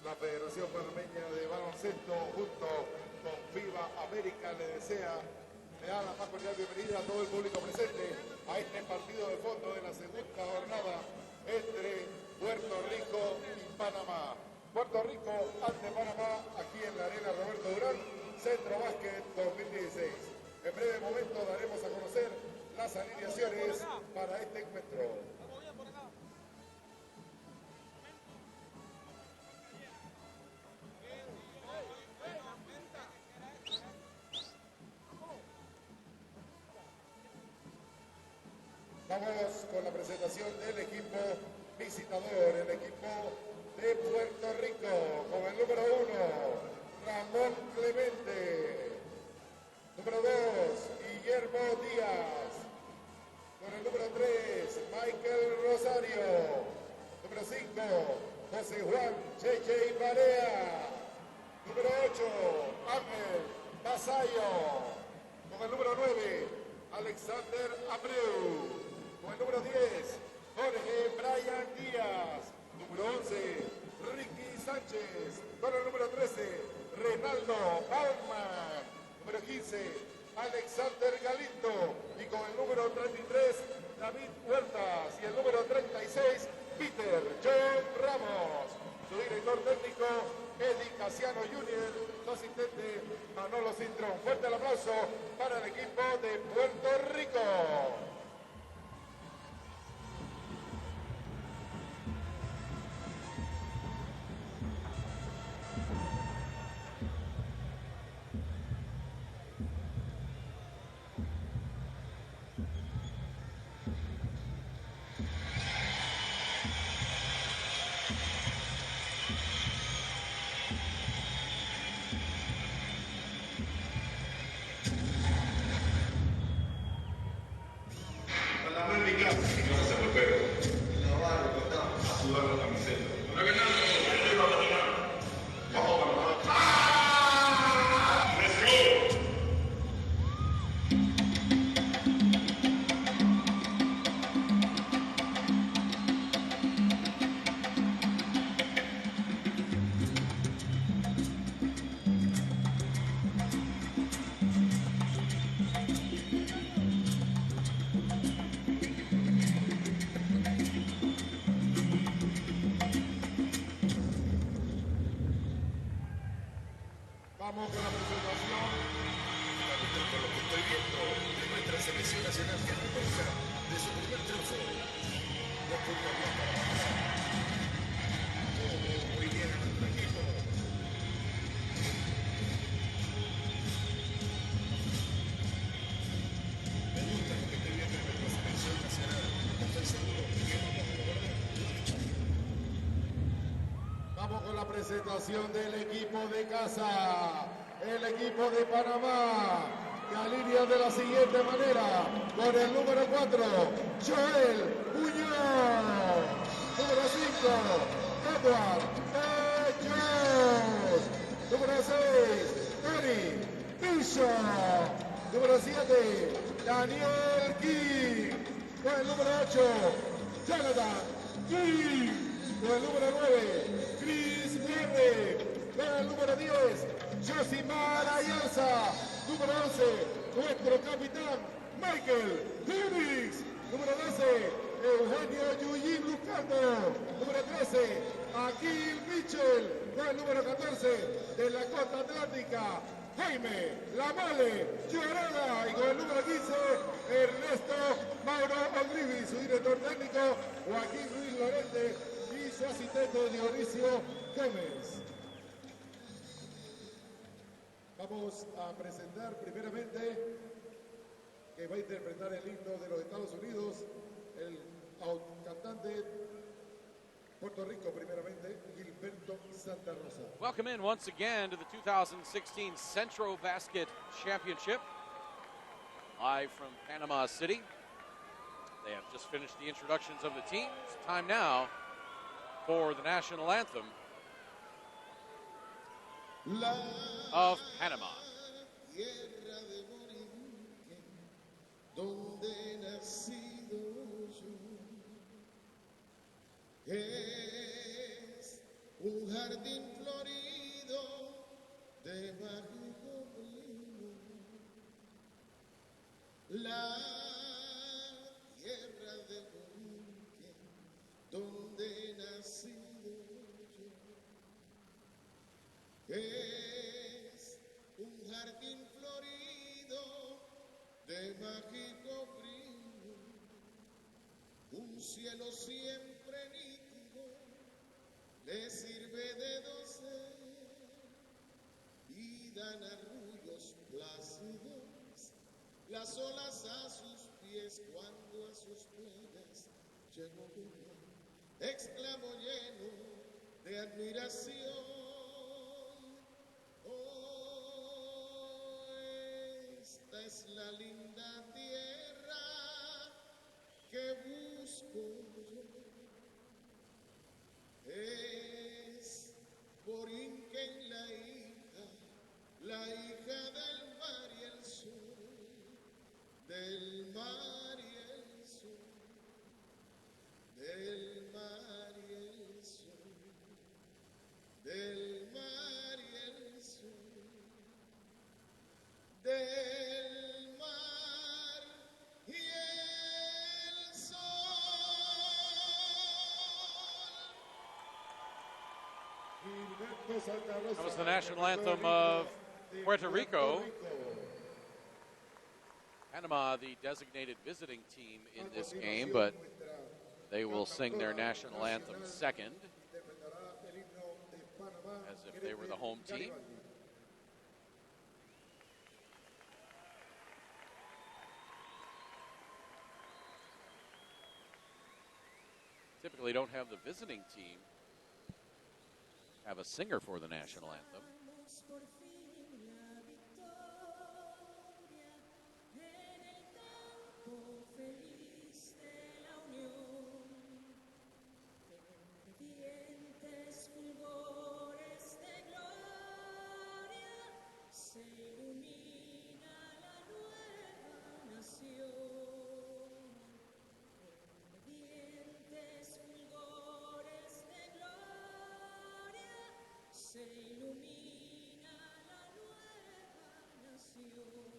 La Federación Panameña de Baloncesto junto con Fiba América le da la más cordial bienvenida a todo el público presente a este partido de fondo de la segunda jornada entre Puerto Rico y Panamá. Puerto Rico ante Panamá aquí en la arena Roberto Durán, Centrobasket 2016. En breve momento daremos a conocer las alineaciones para este encuentro. Vamos con la presentación del equipo visitador, el equipo de Puerto Rico, con el número 1, Ramón Clemente. Número 2, Guillermo Díaz. Con el número 3, Michael Rosario. Número 5, José Juan Cheche Barea. Número 8, Ángel Basayo. Con el número 9, Alexander Abreu. Con el número 10, Jorge Brian Díaz. Número 11, Ricky Sánchez. Con el número 13, Renaldo Bauman. Número 15, Alexander Galindo. Y con el número 33, David Huertas. Y el número 36, Peter John Ramos. Su director técnico, Eddie Casiano Jr., su asistente, Manolo Cintrón. Fuerte el aplauso para el equipo de Puerto Rico. Vamos con la presentación. Por lo que estoy viendo de nuestra selección nacional que regresa de su primer triunfo. No podía hablar para pasar. Todo muy bien a nuestro equipo. Me gusta lo que estoy viendo de nuestra selección nacional. Estoy seguro que vamos a lograr. Vamos con la presentación del equipo de casa. El equipo de Panamá, que alinea de la siguiente manera, con el número 4, Joel Muñoz. Número 5, Edward Jones. Número 6, Eric Bishop. Número 7, Daniel King. Con el número 8, Jonathan King. Con el número 9, Chris Verde. Con el número 10, Josimar Ayarza. Número 11, nuestro capitán, Michael Phoenix. Número 12, Eugenio Yuyin Lucando. Número 13, Aquil Mitchell. Con el número 14, de la Costa Atlántica, Jaime Lamale Llorada. Y con el número 15, Ernesto Mauro Ogrivi. Su director técnico, Joaquín Ruiz Lorente. Y su asistente, Dionisio Gómez. Vamos a presentar primeramente, que va a interpretar el himno de los Estados Unidos, el cantante Puerto Rico primeramente, Gilberto Santa Rosa. Welcome in once again to the 2016 Centrobasket Championship, live from Panama City. They have just finished the introductions of the teams. Time now for the national anthem of Panama. Donde he nacido yo, es un jardín florido de mágico brillo, la tierra de origen donde he nacido yo, es un jardín florido de mágico brillo, un cielo siempre nítido le sirve de dosel y dan arrullos plácidos las olas a sus pies cuando a sus pliegues llegó yo, exclamo lleno de admiración. Oh, esta es la linda tierra que busco yo. Es Borinquen la hija del mar y el sol, del mar y el sol, del mar y el sol, del mar y el sol, del mar y el sol. That was the national anthem of Puerto Rico. Panama, the designated visiting team in this game, but they will sing their national anthem second, as if they were the home team. Typically don't have the visiting team have a singer for the national anthem. Se ilumina la nueva nación.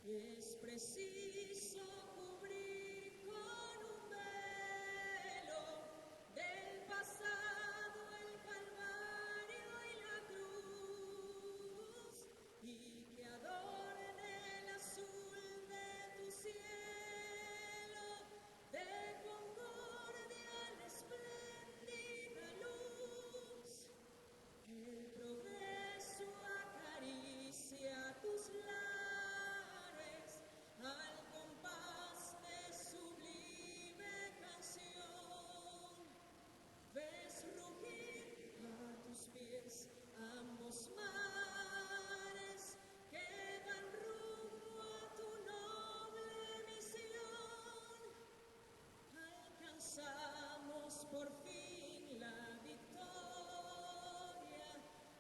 Es preciso cubrir con un velo del pasado el calvario y la cruz, y que adorne el azul de tu cielo, de concordia la espléndida luz. El progreso acaricia tus lares al compás de sublime canción. Ves rugir a tus pies ambos mares que dan rumbo a tu noble misión. Alcanzamos por fin la victoria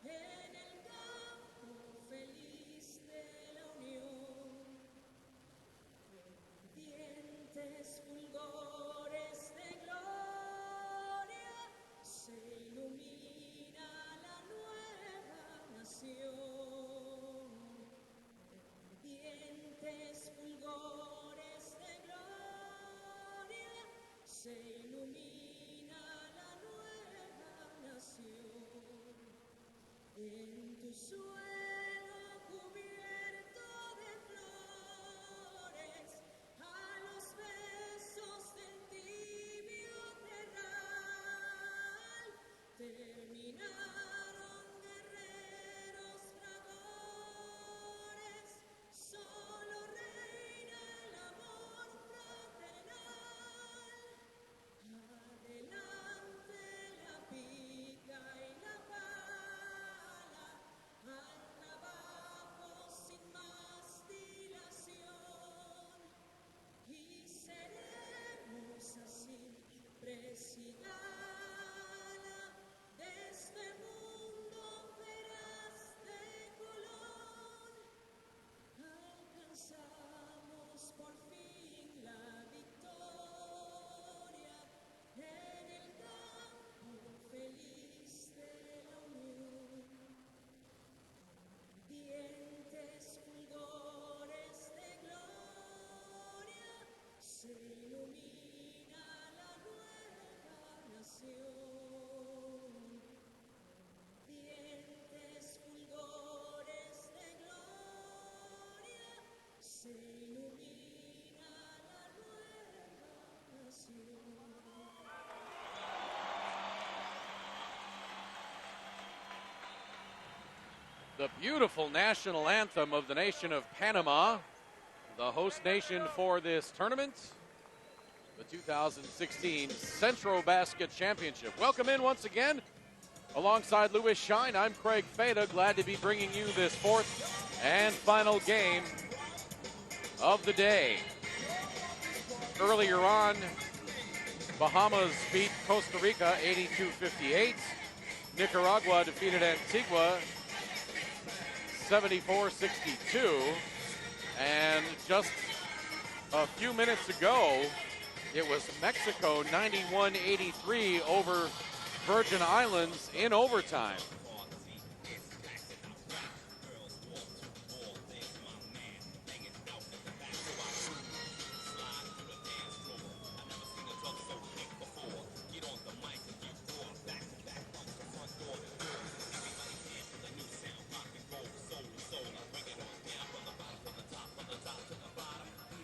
en el campo feliz de la unión. Dientes fulgores de gloria, se ilumina la nueva nación. Dientes fulgores de gloria, se ilumina la nueva nación. En tu suelo cubierto de flores, a los besos del tibio terral, terminaron guerreros fragores, solo reina el amor fraternal. Adelante la pica y la pala, al Dientes fulgores de gloria, se ilumina la nueva nación. The beautiful national anthem of the nation of Panama, the host nation for this tournament, the 2016 Centrobasket Championship. Welcome in once again. Alongside Louis Shine, I'm Craig Feda. Glad to be bringing you this fourth and final game of the day. Earlier on, Bahamas beat Costa Rica 82-58. Nicaragua defeated Antigua 74-62. And just a few minutes ago, it was Mexico 91-83 over Virgin Islands in overtime.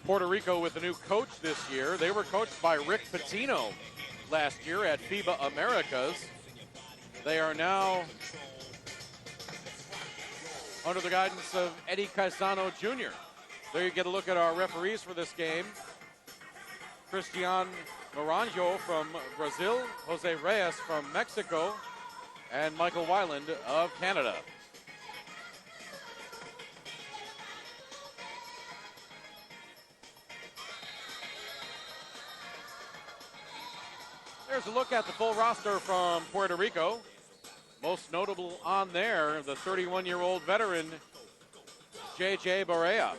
Puerto Rico with a new coach this year. They were coached by Rick Pitino last year at FIBA Americas. They are now under the guidance of Eddie Caizano Jr. There you get a look at our referees for this game. Cristian Naranjo from Brazil, Jose Reyes from Mexico, and Michael Weiland of Canada. There's a look at the full roster from Puerto Rico. Most notable on there, the 31-year-old veteran, J.J. Barea.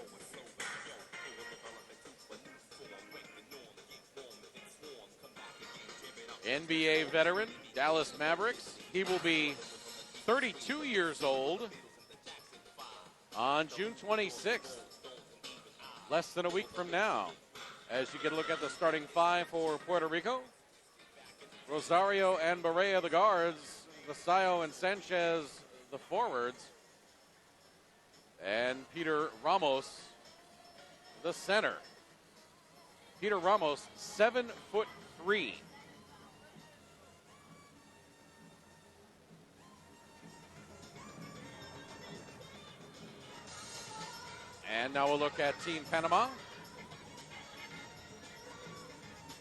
NBA veteran, Dallas Mavericks. He will be 32 years old on June 26th, less than a week from now. As you get a look at the starting five for Puerto Rico, Rosario and Barea, the guards, Vasallo and Sanchez, the forwards, and Peter Ramos, the center. Peter Ramos, 7'3". And now we'll look at Team Panama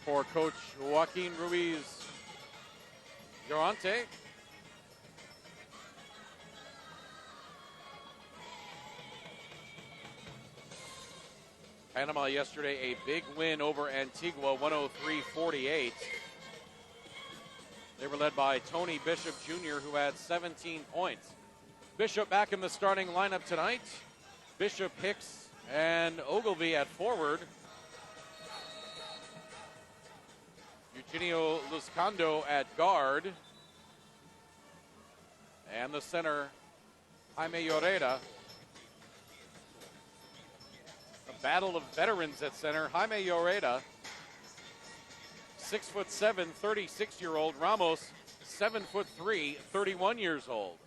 for Coach Joaquin Ruiz Llorente. Panama yesterday, a big win over Antigua, 103-48. They were led by Tony Bishop Jr., who had 17 points. Bishop back in the starting lineup tonight. Bishop, Hicks, and Ogilvy at forward. Eugenio Luzcando at guard. And the center, Jaime Lloreda. A battle of veterans at center. Jaime Lloreda, 6'7", 36-year-old. Ramos, 7'3", 31 years old.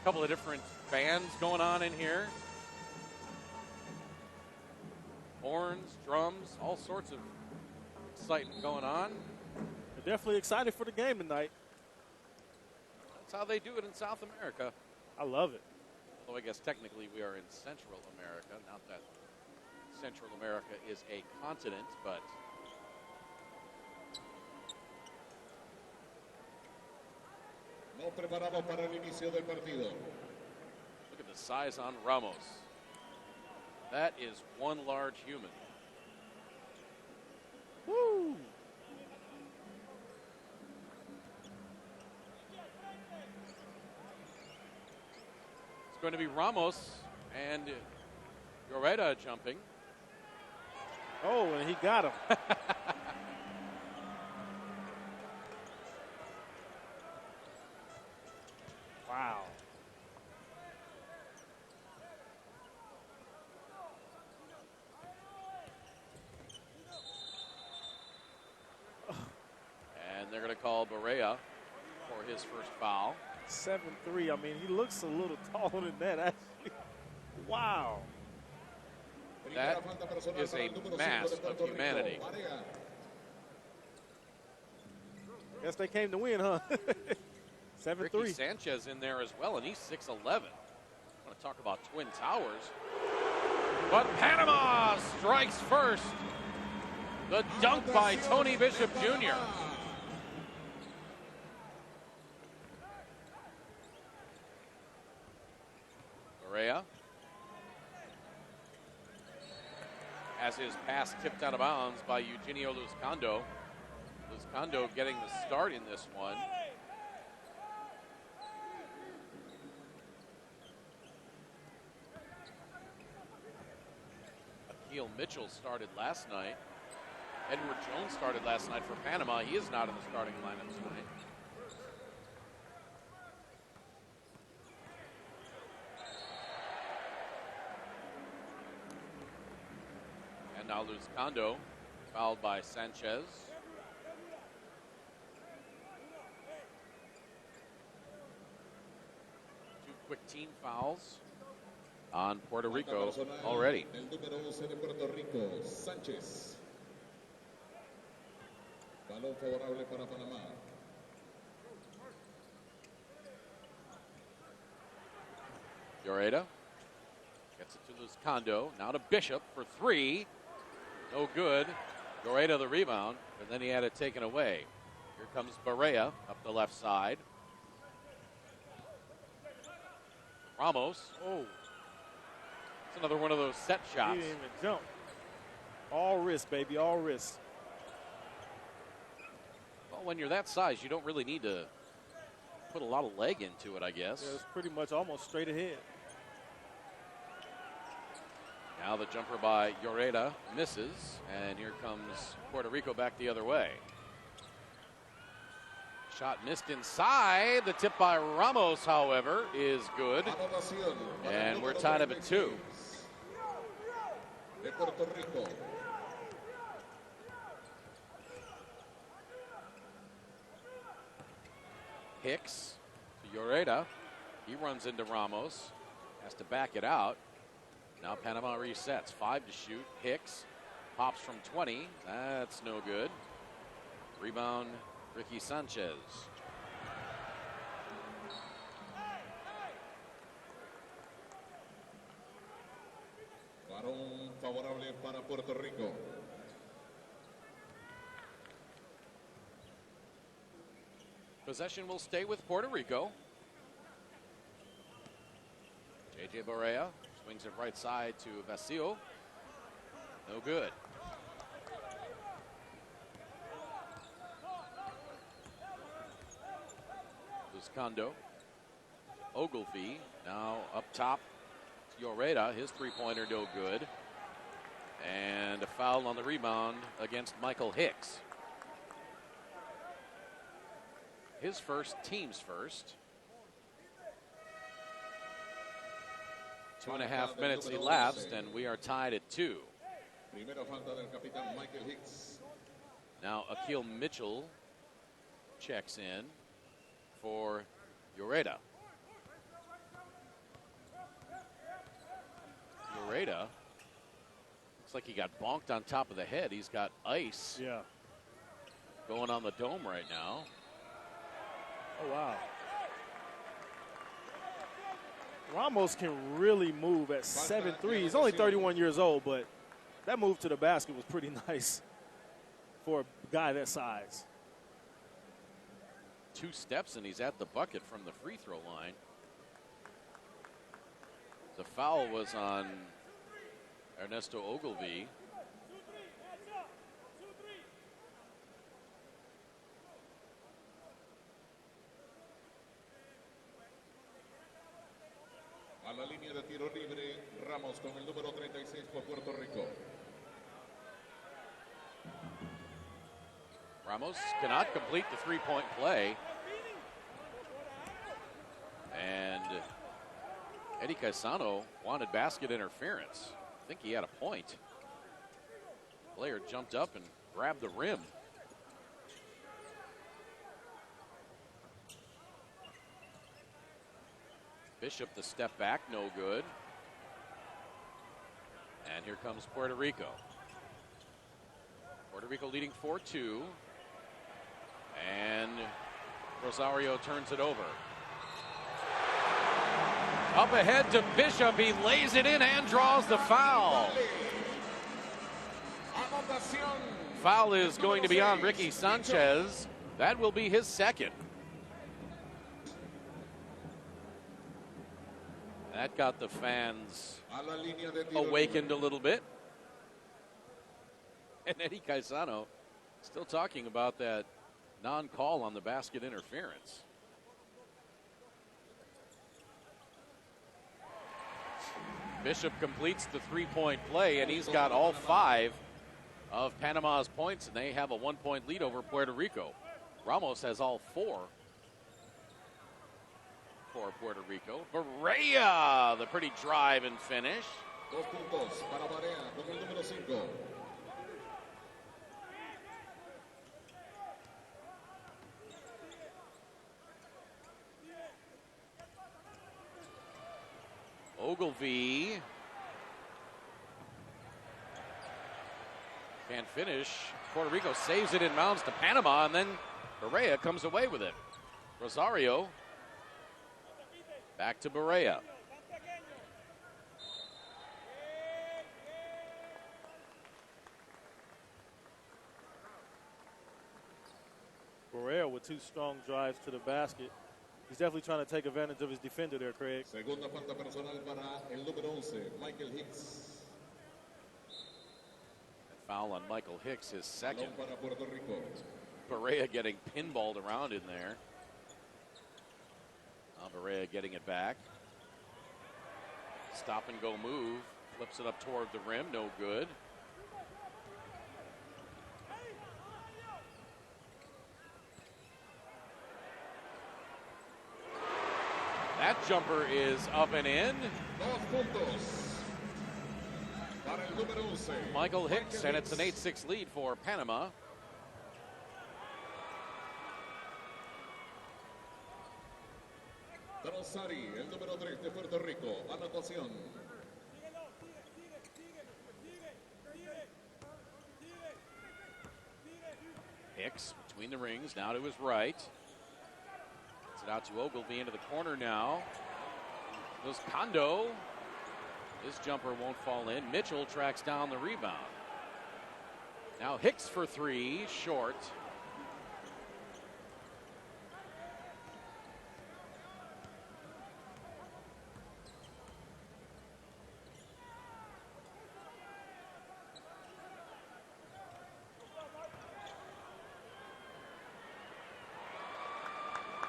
Couple of different bands going on in here. Horns, drums, all sorts of excitement going on. They're definitely excited for the game tonight. That's how they do it in South America. I love it. Although I guess technically we are in Central America. Not that Central America is a continent, but Nos preparamos para el inicio del partido. look at the size on Ramos. That is one large human. Woo! going to be Ramos and Lloreda jumping. Oh, and he got him. Wow. And they're going to call Barea for his first foul. 7'3". I mean, he looks a little taller than that, actually. Wow. That is a mass of humanity. Guess they came to win, huh? 7'3". Ricky Sanchez in there as well, and he's 6'11". I want to talk about Twin Towers. But Panama strikes first. The dunk by Tony Bishop Jr. Barea has his pass tipped out of bounds by Eugenio Luzcando. Luzcando getting the start in this one. Akil Mitchell started last night. Edward Jones started last night for Panama. He is not in the starting lineup tonight. And now Luzcando, fouled by Sanchez. Two quick team fouls on Puerto Rico already. El número 11 de Puerto Rico, Sánchez. Balón favorable para Panamá. Lloreda gets it to Luzcando. Now to Bishop for three. No good. Lloreda the rebound, but then he had it taken away. Here comes Barea up the left side. Ramos. Oh, It's another one of those set he shots. didn't even jump. All wrist, baby, all wrist. Well, when you're that size, you don't really need to put a lot of leg into it, I guess. Yeah, it's pretty much almost straight ahead. Now the jumper by Lloreda misses, and here comes Puerto Rico back the other way. Shot missed inside. The tip by Ramos, however, is good. Anotación para el And we're número tied up at 2. 26 de Puerto Rico. Hicks to Lloreda. He runs into Ramos. Has to back it out. Now Panama resets. 5 to shoot. Hicks pops from 20. That's no good. Rebound, Ricky Sanchez. Balón favorable para Puerto Rico. Possession will stay with Puerto Rico. J.J. Barea swings it right side to Vecchio. No good. Luzcando. Ogilvy now up top to Lloreda. His three-pointer no good. And a foul on the rebound against Michael Hicks. His first, team's first. 2.5 minutes elapsed, and we are tied at 2. Primera falta del capitán Michael Hicks. Now Akil Mitchell checks in for Lloreda. Lloreda looks like he got bonked on top of the head. He's got ice going on the dome right now. Oh, wow. Ramos can really move at 7'3". He's only 31 years old, but that move to the basket was pretty nice for a guy that size. 2 steps and he's at the bucket from the free throw line. The foul was on Ernesto Ogilvy. línea de tiro libre, Ramos con el número 36 por Puerto Rico. Ramos cannot complete the three-point play. And Eddie Caisano wanted basket interference. I think he had a point. Player jumped up and grabbed the rim. Bishop the step back, no good. And here comes Puerto Rico. Puerto Rico leading 4-2. And Rosario turns it over. Up ahead to Bishop. He lays it in and draws the foul. Foul is going to be on Ricky Sanchez. That will be his second. That got the fans awakened a little bit. And Eddie Caisano still talking about that non-call on the basket interference. Bishop completes the three-point play, and he's got all 5 of Panama's points, and they have a 1-point lead over Puerto Rico. Ramos has all 4 for Puerto Rico. Barea, the pretty drive and finish. 2 puntos para Barea con el número 5. Ogilvy can't finish. Puerto Rico saves it inbounds to Panama, and then Barea comes away with it. Rosario back to Barea. Barea with 2 strong drives to the basket. He's definitely trying to take advantage of his defender there, Craig. Segunda falta personal para el número 11, Michael Hicks. That foul on Michael Hicks, his second. Balón para Puerto Rico. Barea getting pinballed around in there. Now Barea getting it back. Stop and go move. Flips it up toward the rim. No good. That jumper is up and in. 2 puntos para el número 11. Michael Hicks, and it's an 8-6 lead for Panama. Rosari, el número 3 de Puerto Rico. Anotación. Hicks between the rings, now to his right. Gets it out to Ogilvy into the corner now. Goes Kondo. His jumper won't fall in. Mitchell tracks down the rebound. Now Hicks for 3, short.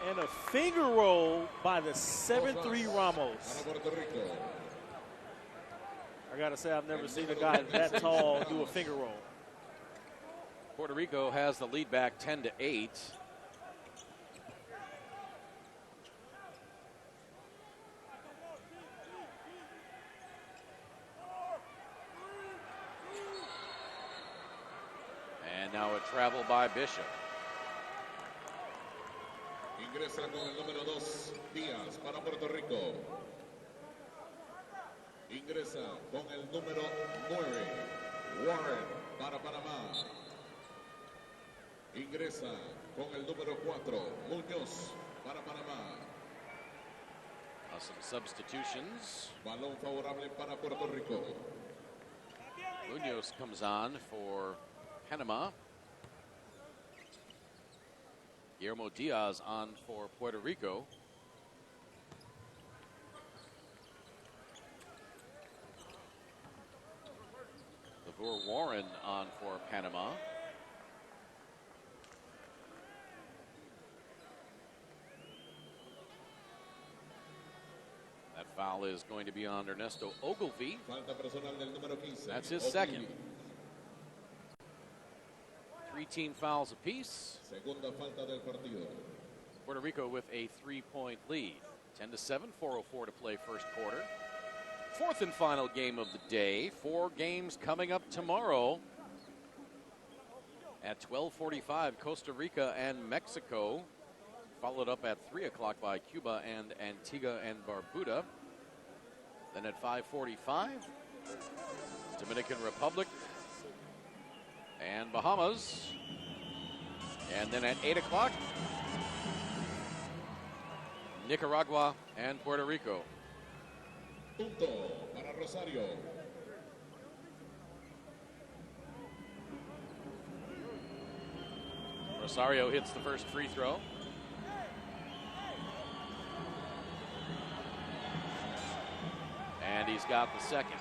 And a finger roll by the 7'3" Ramos. I got to say, I've never seen a guy that tall do a finger roll. Puerto Rico has the lead back 10-8. And now a travel by Bishop. Ingresa con el número 2, Díaz para Puerto Rico. Ingresa con el número 9, Warren para Panamá. Ingresa con el número 4, Muñoz para Panamá. Some substitutions. Balón favorable para Puerto Rico. Muñoz comes on for Panama. Guillermo Diaz on for Puerto Rico. LeVar Warren on for Panama. That Foul is going to be on Ernesto Ogilvy. Falta personal del número 15. That's his second. 3 team fouls apiece. Segunda falta del partido. Puerto Rico with a 3-point lead. 10-7, 4:04 to play first quarter. Fourth and final game of the day. 4 games coming up tomorrow. At 12:45, Costa Rica and Mexico. Followed up at 3 o'clock by Cuba and Antigua and Barbuda. Then at 5:45, Dominican Republic and Bahamas. And then at 8 o'clock, Nicaragua and Puerto Rico. Punto para Rosario. Rosario hits the first free throw. And he's got the second.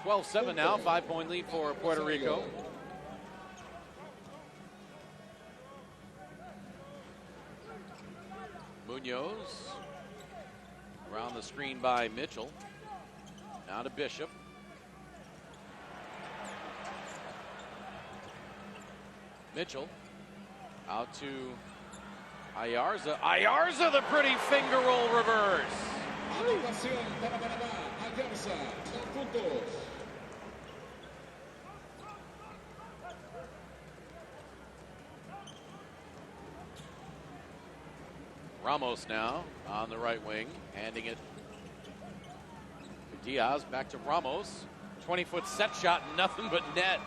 12-7 now, 5-point lead for Puerto Rico. Munoz around the screen by Mitchell. Now to Bishop. Mitchell out to Ayarza. Ayarza, the pretty finger roll reverse. Anotación para Panamá. Ayarza, 2 puntos. Ramos now on the right wing, handing it to Diaz. Back to Ramos. 20-foot set shot, nothing but net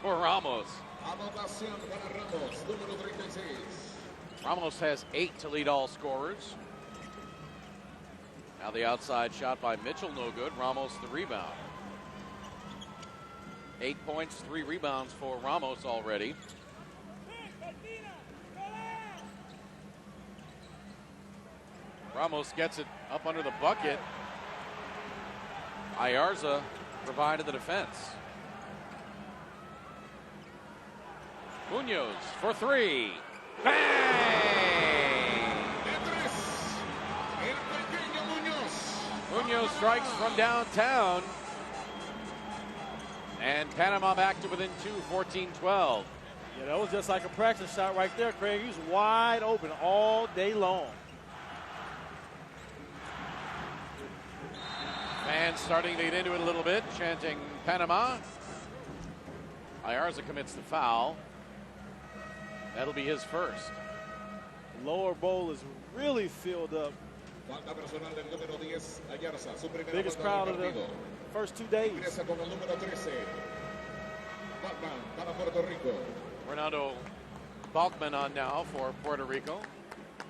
for Ramos. Anotación para Ramos, número 36. Ramos has 8 to lead all scorers. Now the outside shot by Mitchell, no good. Ramos the rebound. 8 points, 3 rebounds for Ramos already. Ramos gets it up under the bucket. Ayarza provided the defense. Munoz for 3. Bang! Munoz strikes from downtown. And Panama back to within 2, 14-12. Yeah, that was just like a practice shot right there, Craig. He's wide open all day long. Fans starting to get into it a little bit, chanting Panama. Ayarza commits the foul. That'll be his first. The lower bowl is really filled up. Falta personal del número 10, Ayarza, su primera Biggest falta crowd del of the partido. first 2 days. Ingresa con el número 13. Batman para Puerto Rico. Fernando Balkman on now for Puerto Rico.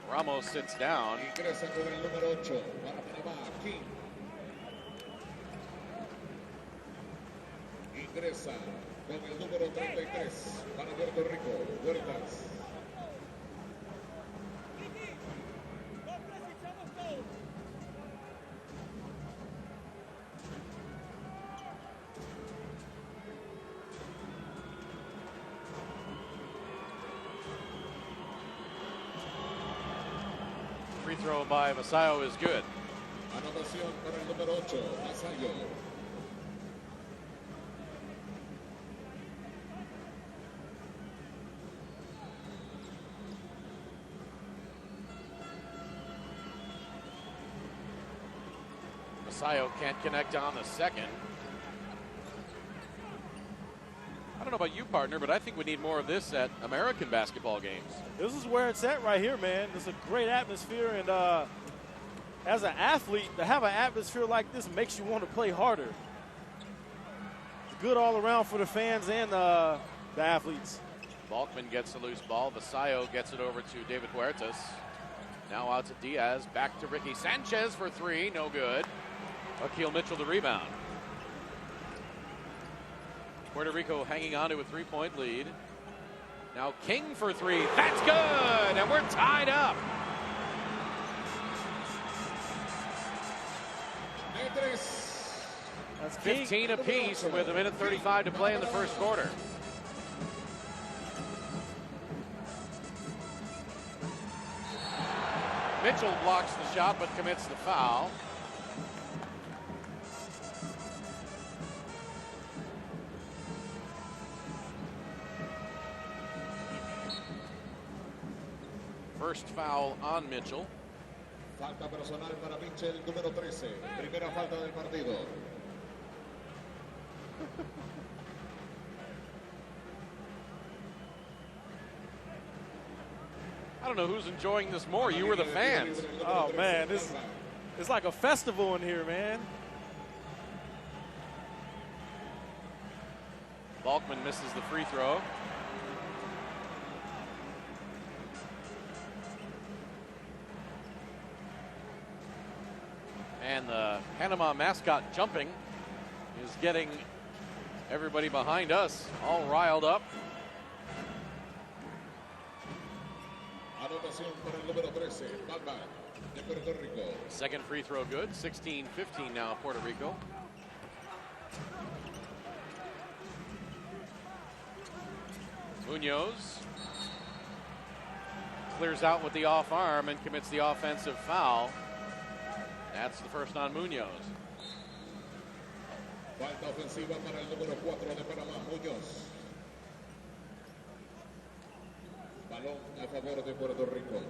Ramos sits down. Ingresa con el número 8 para Panamá, King. Ingresa con el número 33 para Puerto Rico, Huertas. Free throw by Vasallo is good. Anotación para el número 8, Vasallo. Vasallo can't connect on the second. I don't know about you, partner, but I think we need more of this at American basketball games. This is where it's at right here, man. It's a great atmosphere, and as an athlete, to have an atmosphere like this makes you want to play harder. It's good all around for the fans and the athletes. Balkman gets the loose ball. Vasallo gets it over to David Huertas. Now out to Diaz. Back to Ricky Sanchez for 3. No good. Akil Mitchell the rebound. Puerto Rico hanging on to a 3-point lead. Now King for 3. That's good. And we're tied up. That's 15 apiece with 1:35 to play in the first quarter. Mitchell blocks the shot but commits the foul. first foul on Mitchell. Falta personal para Mitchell, número 13. Primera falta del partido. I don't know who's enjoying this more, you or the fans. Oh, man, it's like a festival in here, man. Balkman misses the free throw. And the Panama mascot jumping is getting everybody behind us all riled up. Anotación para el número 13, Palma, de Puerto Rico. Second free throw good. 16-15 now, Puerto Rico. Munoz clears out with the off arm and commits the offensive foul. That's the first on Munoz. Falta ofensiva para el número 4 de Panamá, Muñoz. Balón a favor de Puerto Rico.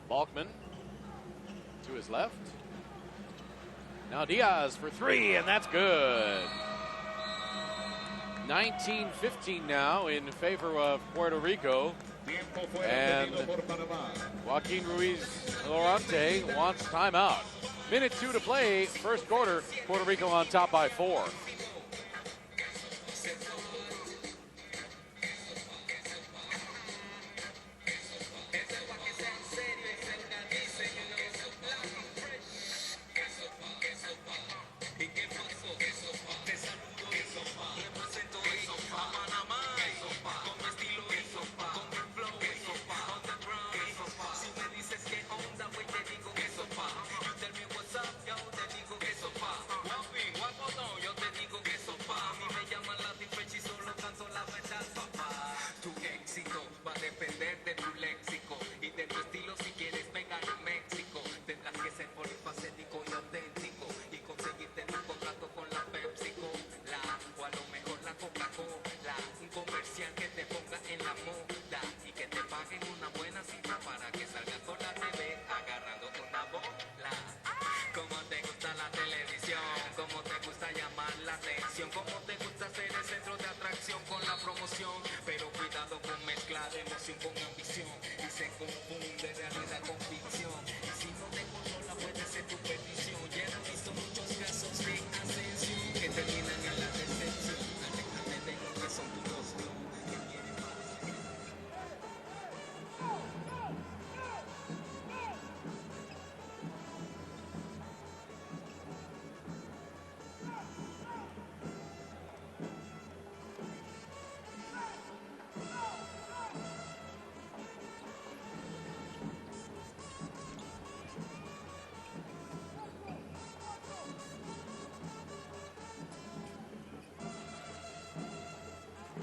Balkman to his left. Now Diaz for three, and that's good. 19-15 now in favor of Puerto Rico. And Joaquin Ruiz Lorante wants timeout. Minute 2 to play, first quarter. Puerto Rico on top by 4.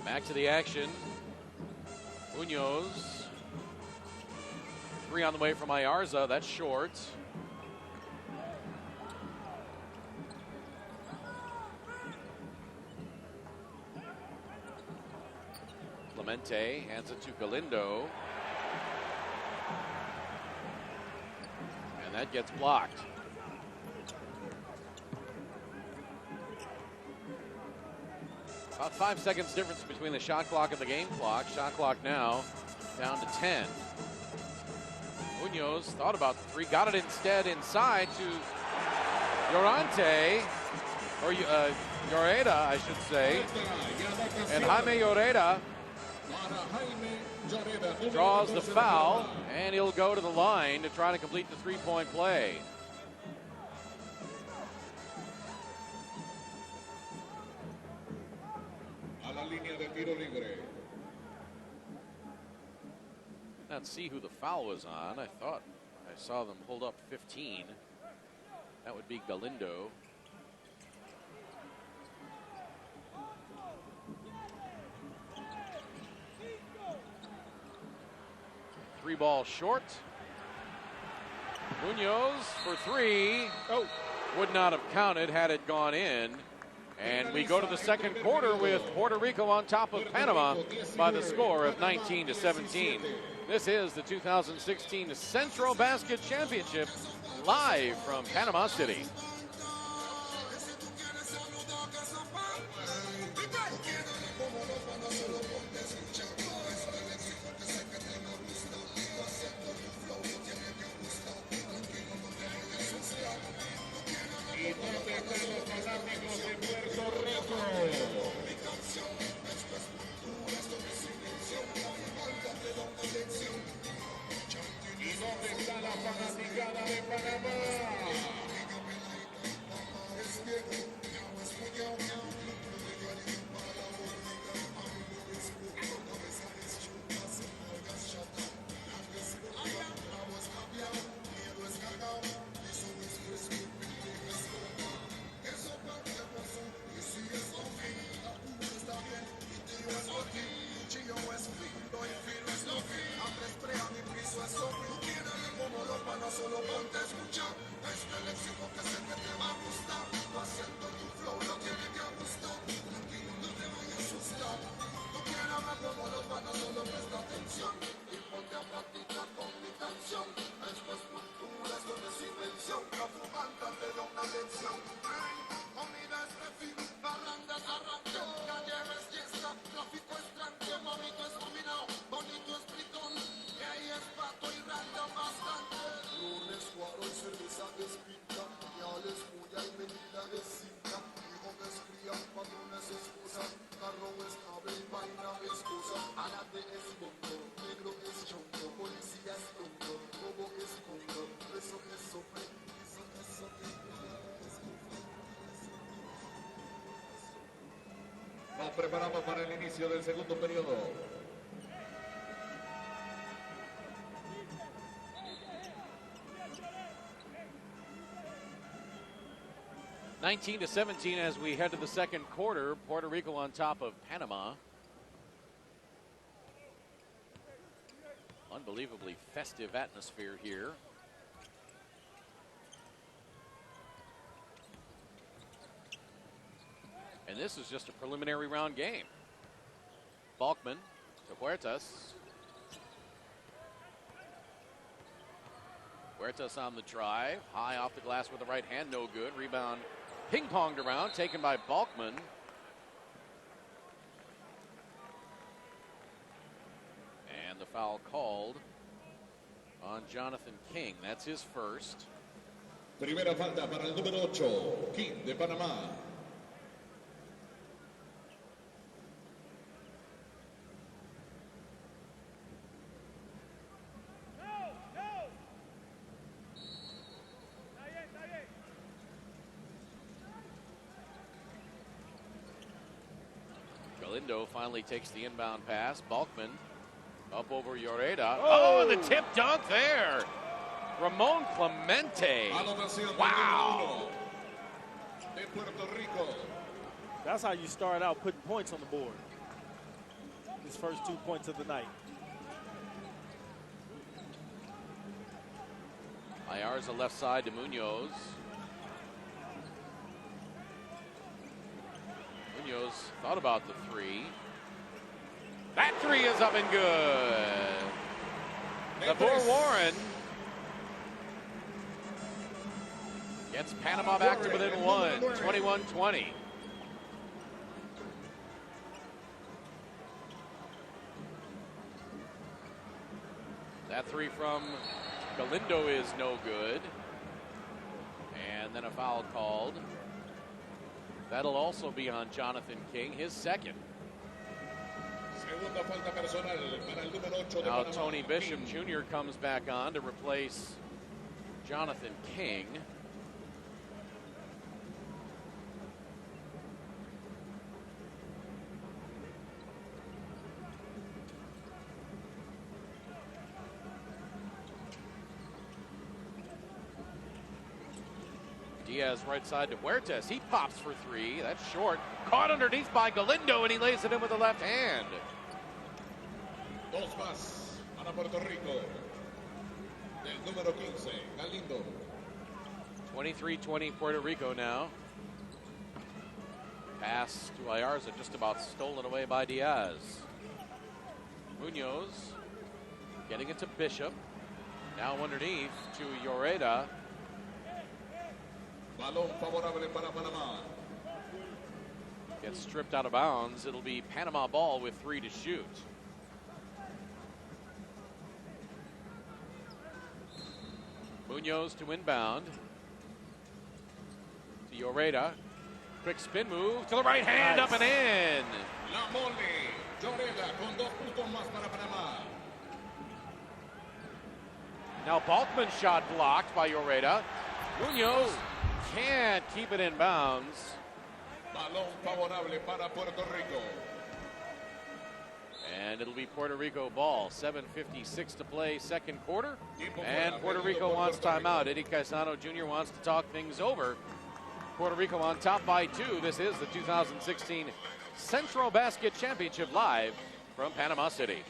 Back to the action. Munoz. Three on the way from Ayarza. That's short. Clemente hands it to Galindo. And that gets blocked. About 5 seconds difference between the shot clock and the game clock. Shot clock now down to 10. Munoz thought about the three, got it instead inside to Llorente, or Lloreda, I should say. And Jaime Lloreda draws the foul, and he'll go to the line to try to complete the three-point play. Not see who the foul was on. I thought I saw them hold up 15. That would be Galindo. Three ball short. Munoz for three. Oh. would not have counted had it gone in. And we go to the second quarter with Puerto Rico on top of Panama by the score of 19-17. This is the 2016 Centrobasket Championship live from Panama City. ¿Y dónde están los fanáticos de Puerto Rico? ¿Y dónde está la fanaticada de Panamá? Nos preparamos para el inicio del segundo periodo. (19-17) as we head to the second quarter. Puerto Rico on top of Panama. Unbelievably festive atmosphere here. And this is just a preliminary round game. Balkman to Huertas. Huertas on the drive. High off the glass with the right hand, no good. Rebound ping-ponged around, taken by Balkman. And the foul called on Jonathan King. That's his first. Primera falta para el número 8, King de Panamá. Galindo finally takes the inbound pass. Balkman up over Lloreda. Oh, and the tip dunk there. Ramon Clemente. Wow. De Puerto Rico. That's how you start out putting points on the board. His first 2 points of the night. Ayarza left side to Munoz. Munoz thought about the three. That three is up and good. Lavor Warren gets Panama back to within one, 21-20. That three from Galindo is no good. And then a foul called. That'll also be on Jonathan King, his second. Segunda falta personal para el número 8 de Now Panamá. Tony Bishop Jr. comes back on to replace Jonathan King. Diaz right side to Huertas. He pops for three. That's short. Caught underneath by Galindo, and he lays it in with the left hand. Dos más para Puerto Rico. Del número 15, Galindo. 23-20 Puerto Rico now. Pass to Ayarza, just about stolen away by Diaz. Munoz getting it to Bishop. Now underneath to Lloreda. Balón favorable para Panamá. Gets stripped out of bounds. It'll be Panama ball with 3 to shoot. Munoz to inbound. To Lloreda. Quick spin move to the right hand, up and in. La Mole. Lloreda con 2 puntos más para Panamá. Now Balkman's shot blocked by Lloreda. Munoz can't keep it in bounds. Balón favorable para Puerto Rico. And it'll be Puerto Rico ball. 7:56 to play, second quarter. And Puerto Rico wants timeout. Eddie Caisano Jr. wants to talk things over. Puerto Rico on top by 2. This is the 2016 Centrobasket Championship live from Panama City.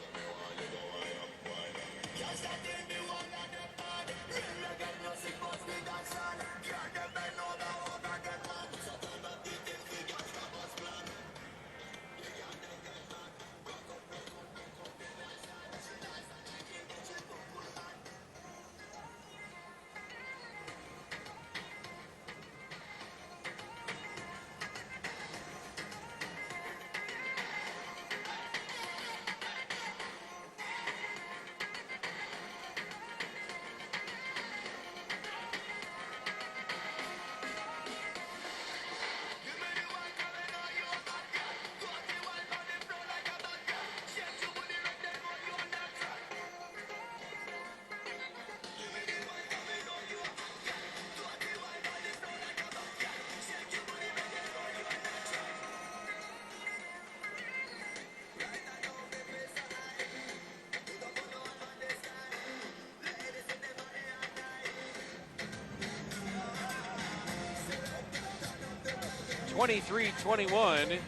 (23-21)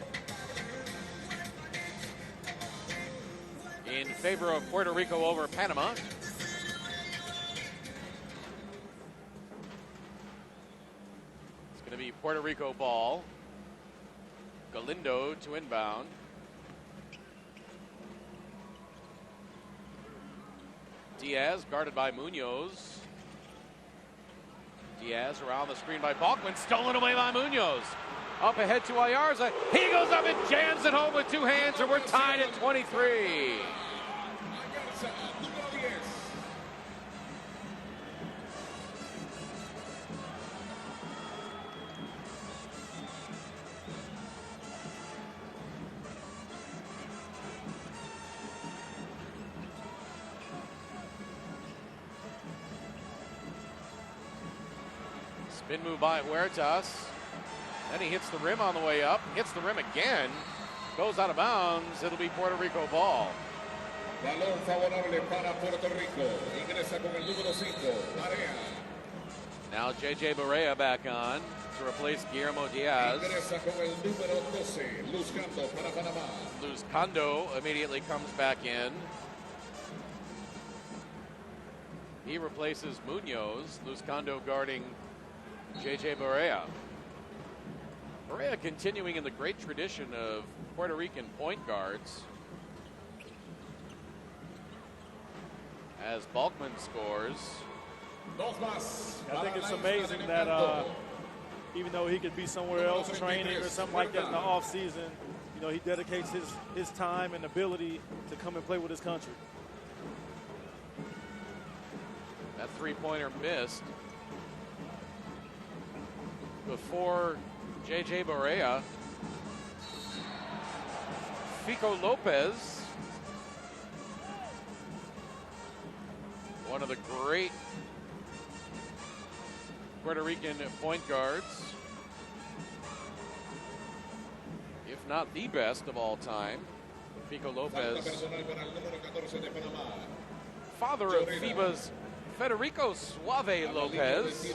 in favor of Puerto Rico over Panama. It's going to be Puerto Rico ball. Galindo to inbound. Diaz guarded by Munoz. Diaz around the screen by Balkman, stolen away by Munoz. Up ahead to Ayarza. He goes up and jams it home with 2 hands, and we're tied at 23. Spin move by Huertas. Then he hits the rim on the way up, hits the rim again, goes out of bounds. It'll be Puerto Rico ball. Balón favorable para Puerto Rico. Ingresa con el número 5, Barea. Now J.J. Barea back on to replace Guillermo Diaz. Ingresa con el número 12, Luzcando para Panamá. Luzcando immediately comes back in. He replaces Munoz. Luzcando guarding J.J. Barea. Barea continuing in the great tradition of Puerto Rican point guards. As Balkman scores. I think it's amazing that even though he could be somewhere else training or something like that in the off season, you know, he dedicates his time and ability to come and play with his country. That three-pointer missed before J.J. Barea. Fico Lopez, one of the great Puerto Rican point guards, if not the best of all time. Fico Lopez, father of Fiba's Federico Suave Lopez.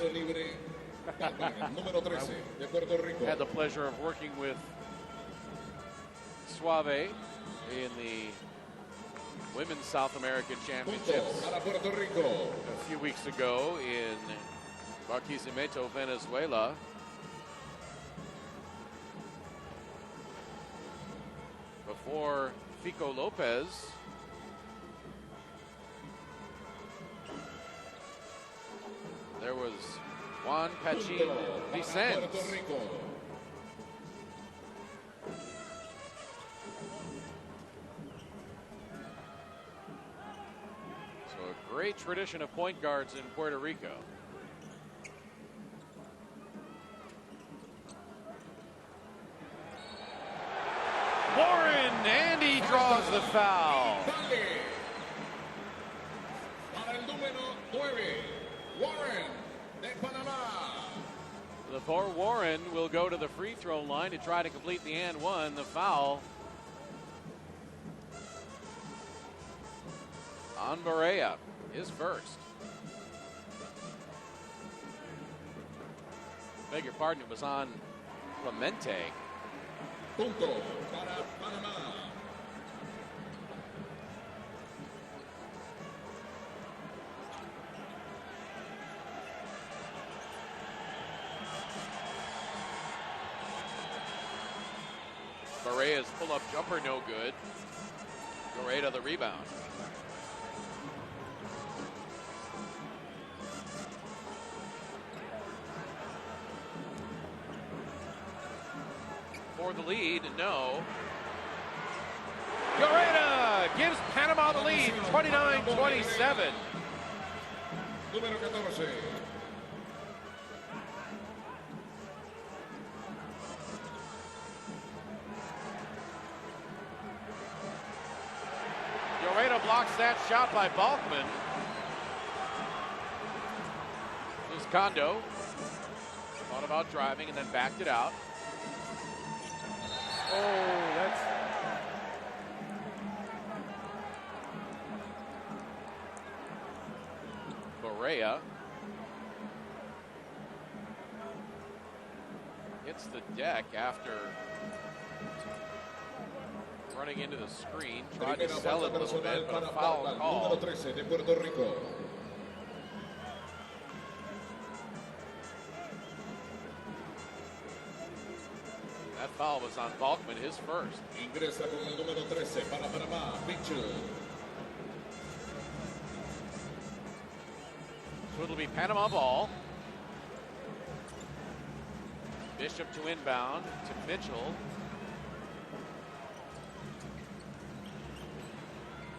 Had the pleasure of working with Suave in the Women's South American Championships a few weeks ago in Barquisimeto, Venezuela. Before Fico Lopez. There was Juan Pachín Vicente. Puerto Rico. So a great tradition of point guards in Puerto Rico. Warren, and he draws the foul. Para el número 9, Warren de Panama. The poor Warren will go to the free throw line to try to complete the and one. The foul on Barea, his first. Beg your pardon, it was on Clemente. Punto para Panamá. Barea's pull-up jumper no good. Goreta the rebound. For the lead, no. Goreta gives Panama the lead, 29-27. Número 14. Goreta blocks that shot by Balkman. Here's Kondo. Thought about driving and then backed it out. Oh, that's Barea hits the deck after running into the screen. Tried to Primera sell it falta a little personal bit, but a para foul Palma, call. número 13 de Puerto Rico. That foul was on Balkman, his first. Ingresa con el número 13 para Panamá, Mitchell. So it'll be Panama ball. Bishop to inbound to Mitchell.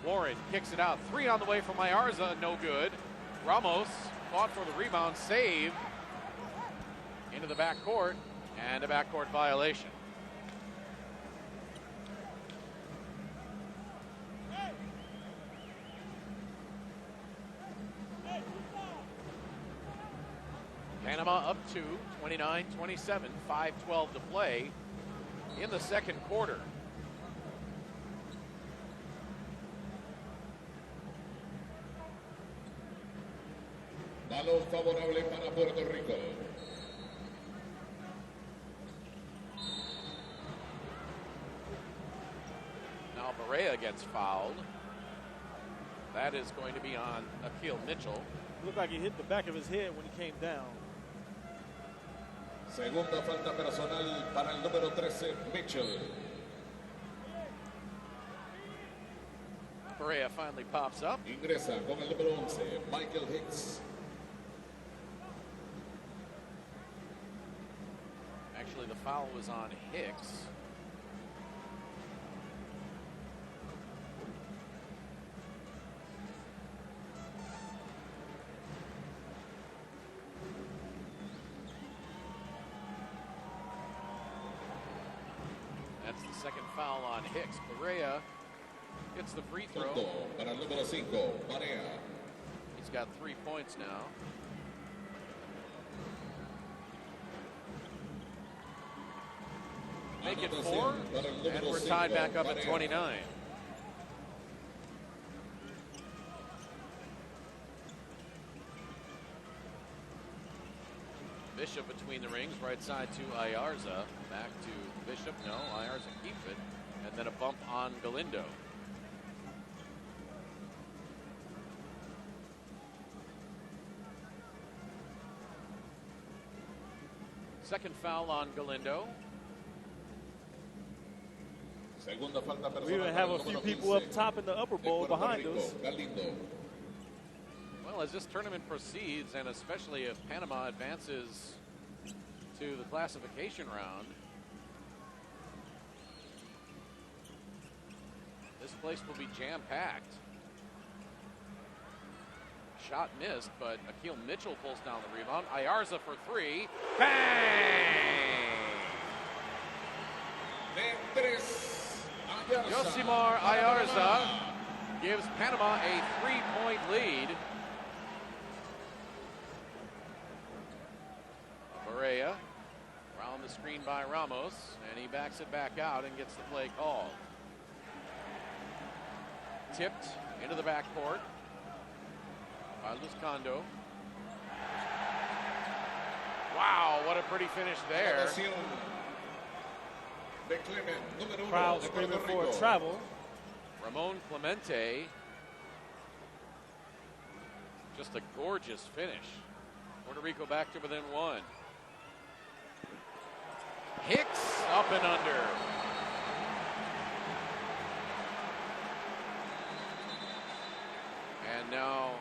Warren kicks it out. Three on the way from Ayarza, no good. Ramos fought for the rebound, save into the backcourt, and a backcourt violation. Panama up 2, 29-27, 5:12 to play in the second quarter. Balón favorable para Puerto Rico. Now Barea gets fouled. That is going to be on Akil Mitchell. looked like he hit the back of his head when he came down. Segunda falta personal para el número 13, Mitchell. Barea finally pops up. Ingresa con el número 11, Michael Hicks. Actually, the foul was on Hicks. That's the second foul on Hicks. Barea gets the free throw. Punto para el número 5, Barea. He's got 3 points now. Make it 4, and we're tied back up at 29. Bishop between the rings, right side to Ayarza. Back to Bishop, no, Ayarza keeps it. And then a bump on Galindo. Second foul on Galindo. Segunda falta We even personal have para a el few número people up 15 top in the upper de bowl Puerto behind Rico, us. Galindo. Well, as this tournament proceeds, and especially if Panama advances to the classification round, this place will be jam-packed. Shot missed, but Akil Mitchell pulls down the rebound. Ayarza for three. Bang! De tres, Ayarza. Yosimar Ayarza gives Panama a 3-point lead. Barea around the screen by Ramos, and he backs it back out and gets the play called. Tipped into the backcourt by Luzcando. Wow, what a pretty finish there. Anotación de Clement, número 1 Crowd de Puerto screaming for a Rico. travel. Ramon Clemente. Just a gorgeous finish. Puerto Rico back to within one. Hicks up and under. And now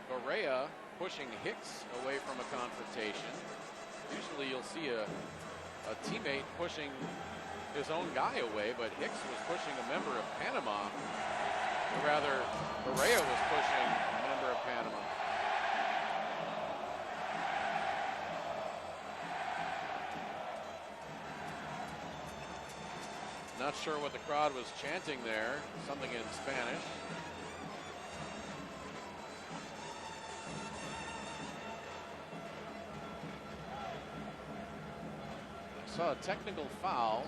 Barea pushing Hicks away from a confrontation. Usually you'll see a teammate pushing his own guy away, but Hicks was pushing a member of Panama. Or rather, Barea was pushing a member of Panama. Not sure what the crowd was chanting there, something in Spanish. I saw a technical foul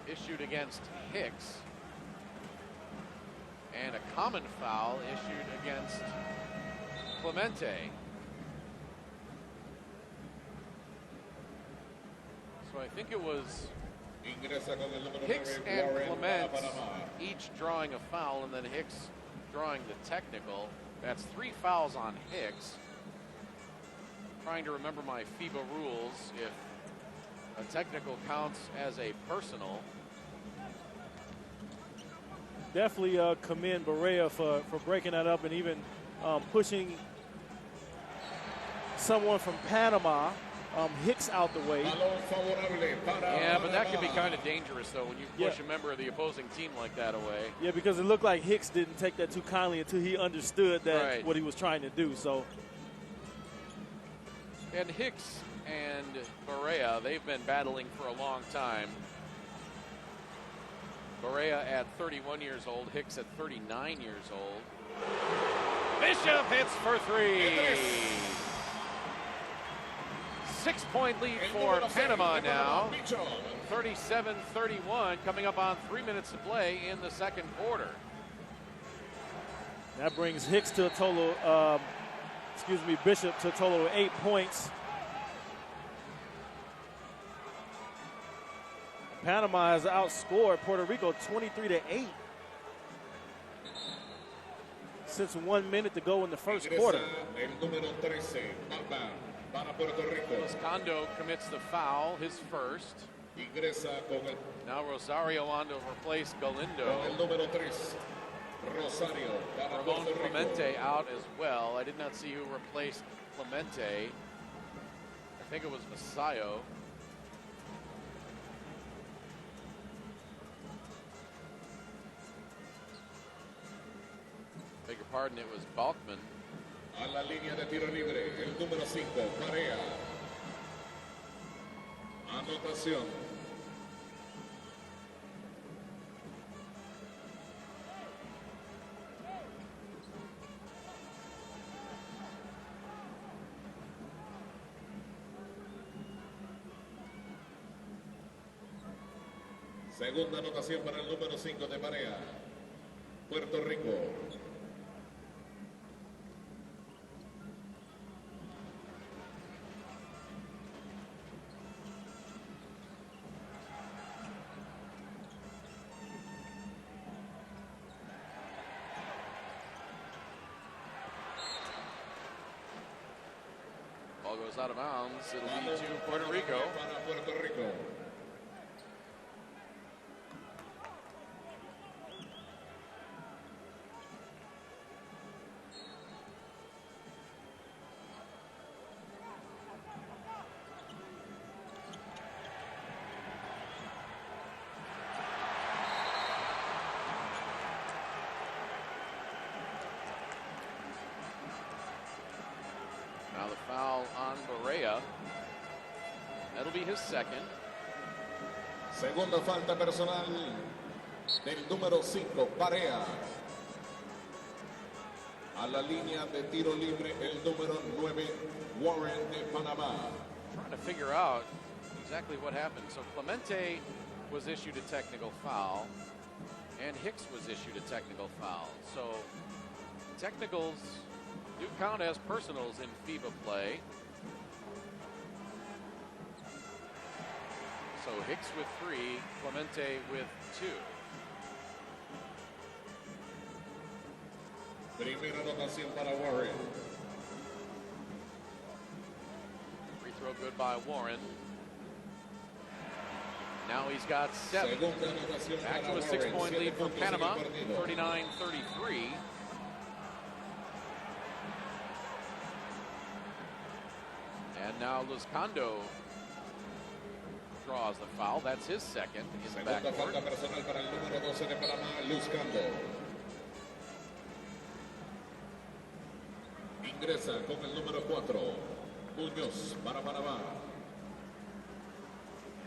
issued against Hicks and a common foul issued against Clemente. So I think it was Ingresa con el número Hicks 9, and Warren Clement para Panama. each drawing a foul, and then Hicks drawing the technical. That's 3 fouls on Hicks. Trying to remember my Fiba rules. If a technical counts as a personal, Definitely commend Barea for breaking that up and even pushing someone from Panama, Hicks, out the way. Balón favorable para yeah, but that Panama. can be kind of dangerous though when you push a member of the opposing team like that away. Yeah, because it looked like Hicks didn't take that too kindly until he understood that Right. what he was trying to do. So And Hicks and Barea, they've been battling for a long time. Barea at 31 years old, Hicks at 39 years old. Bishop hits for 3. 6-point lead for Panama now. 37-31, coming up on 3 minutes to play in the second quarter. that brings Hicks to a total, Bishop to a total of 8 points. Panama has outscored Puerto Rico 23-8 since 1 minute to go in the first quarter. El número 13, Alba, para Puerto Rico. Luzcando commits the foul, his first. Ingresa con el, Now Rosario on to replace con el Galindo. número 3, Rosario para Ramon Puerto Rico. Clemente out as well. I did not see who replaced Clemente. I think it was Masayo. Beg your pardon, it was Balkman. A la línea de tiro libre, el número 5, Barea. Anotación. Segunda anotación para el número 5 de Barea. Puerto Rico. ball goes out of bounds. It'll be to Puerto Rico. Para Puerto Rico. Now the foul on Barea. That'll be his second. Segunda falta personal del número 5, Barea. A la línea de tiro libre el número 9, Warren de Panamá. Trying to figure out exactly what happened. So Clemente was issued a technical foul, and Hicks was issued a technical foul. So technicals do count as personals in FIBA play. So Hicks with 3, Clemente with 2. Primera anotación para Warren. Free throw good by Warren. Now he's got 7. Segunda anotación Back para to a Warren. 6-point lead for 7 puntos en el Panama, partido. 39-33. And now Luzcando draws the foul. That's his second in the Segunda backcourt. falta personal para el número 12 de Panamá, Luzcando. Ingresa con el número 4, Muñoz para Panamá.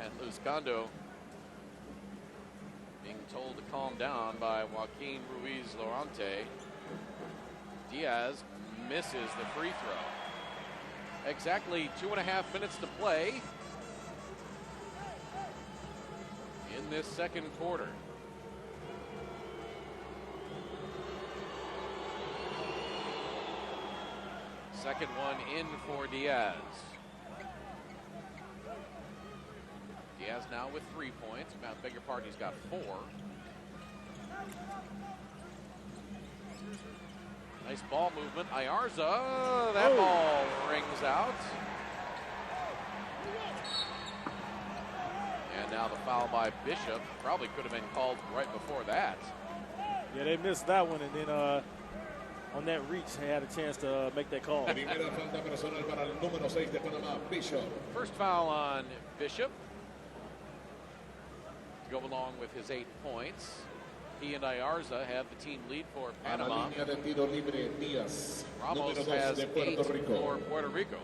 And Luzcando being told to calm down by Joaquin Ruiz Lorante. Diaz misses the free throw. Exactly 2.5 minutes to play in this second quarter. Second one in for Diaz. Diaz now with 3 points. I beg your pardon, he's got 4. Nice ball movement. Ayarza, that ball rings out. And now the foul by Bishop. Probably could have been called right before that. Yeah, they missed that one, and then on that reach, they had a chance to make that call. Primera falta personal para el número 6 de Panamá, Bishop. First foul on Bishop to go along with his 8 points. He and Ayarza have the team lead for A la Panama. línea de tiro libre, Díaz, Ramos número 2 has de 8 Puerto Rico. for Puerto Rico.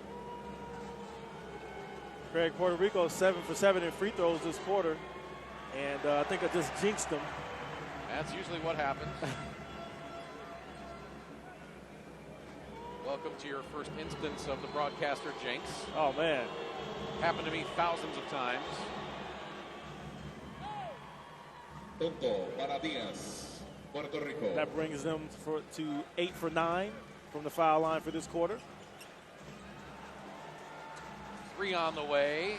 Craig, Puerto Rico 7 for 7 in free throws this quarter, and I think I just jinxed them. That's usually what happens. Welcome to your first instance of the broadcaster jinx. Oh, man. Happened to me thousands of times. Punto para Díaz, Puerto Rico. That brings them to 8 for 9 from the foul line for this quarter. 3 on the way.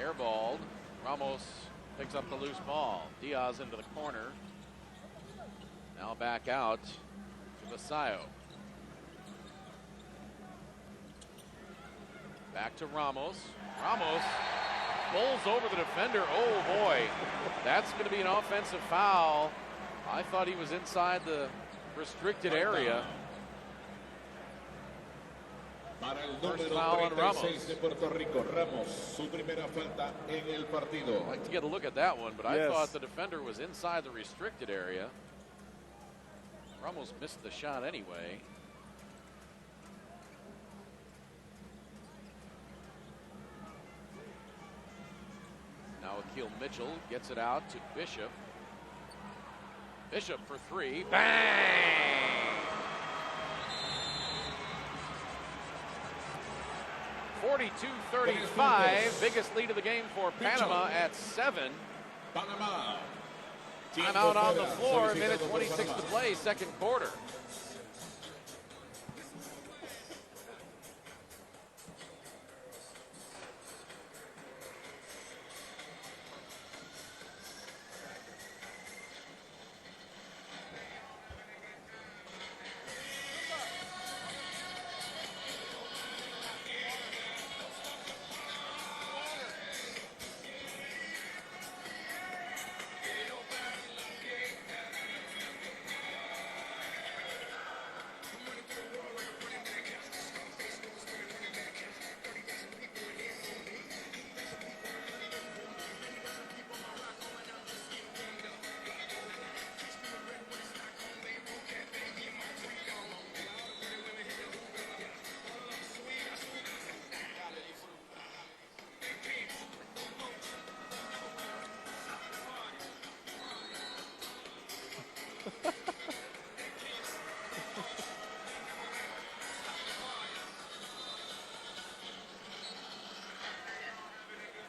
Airballed. Ramos picks up the loose ball. Diaz into the corner. Now back out to Vasallo. Back to Ramos. Ramos bowls over the defender. Oh boy, that's going to be an offensive foul. I thought he was inside the restricted area. Para el First número foul on 36 Ramos. de Puerto Rico, Ramos, su primera falta en el partido. I'd like to get a look at that one, but I Yes. thought the defender was inside the restricted area. Ramos missed the shot anyway. Now Akil Mitchell gets it out to Bishop. Bishop for 3. Bang! 42-35. Biggest lead of the game for Panama at 7. Panamá. Timeout on the fuera, floor. solicitado Minute por 26 to Panamá. play, second quarter.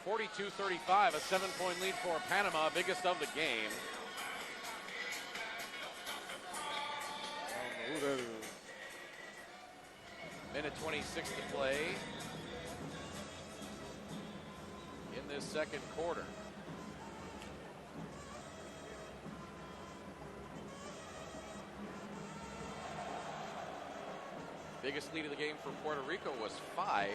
42-35, a 7-point lead for Panama, biggest of the game. I don't know who that is. Minute 26 to play in this second quarter. Biggest lead of the game for Puerto Rico was 5.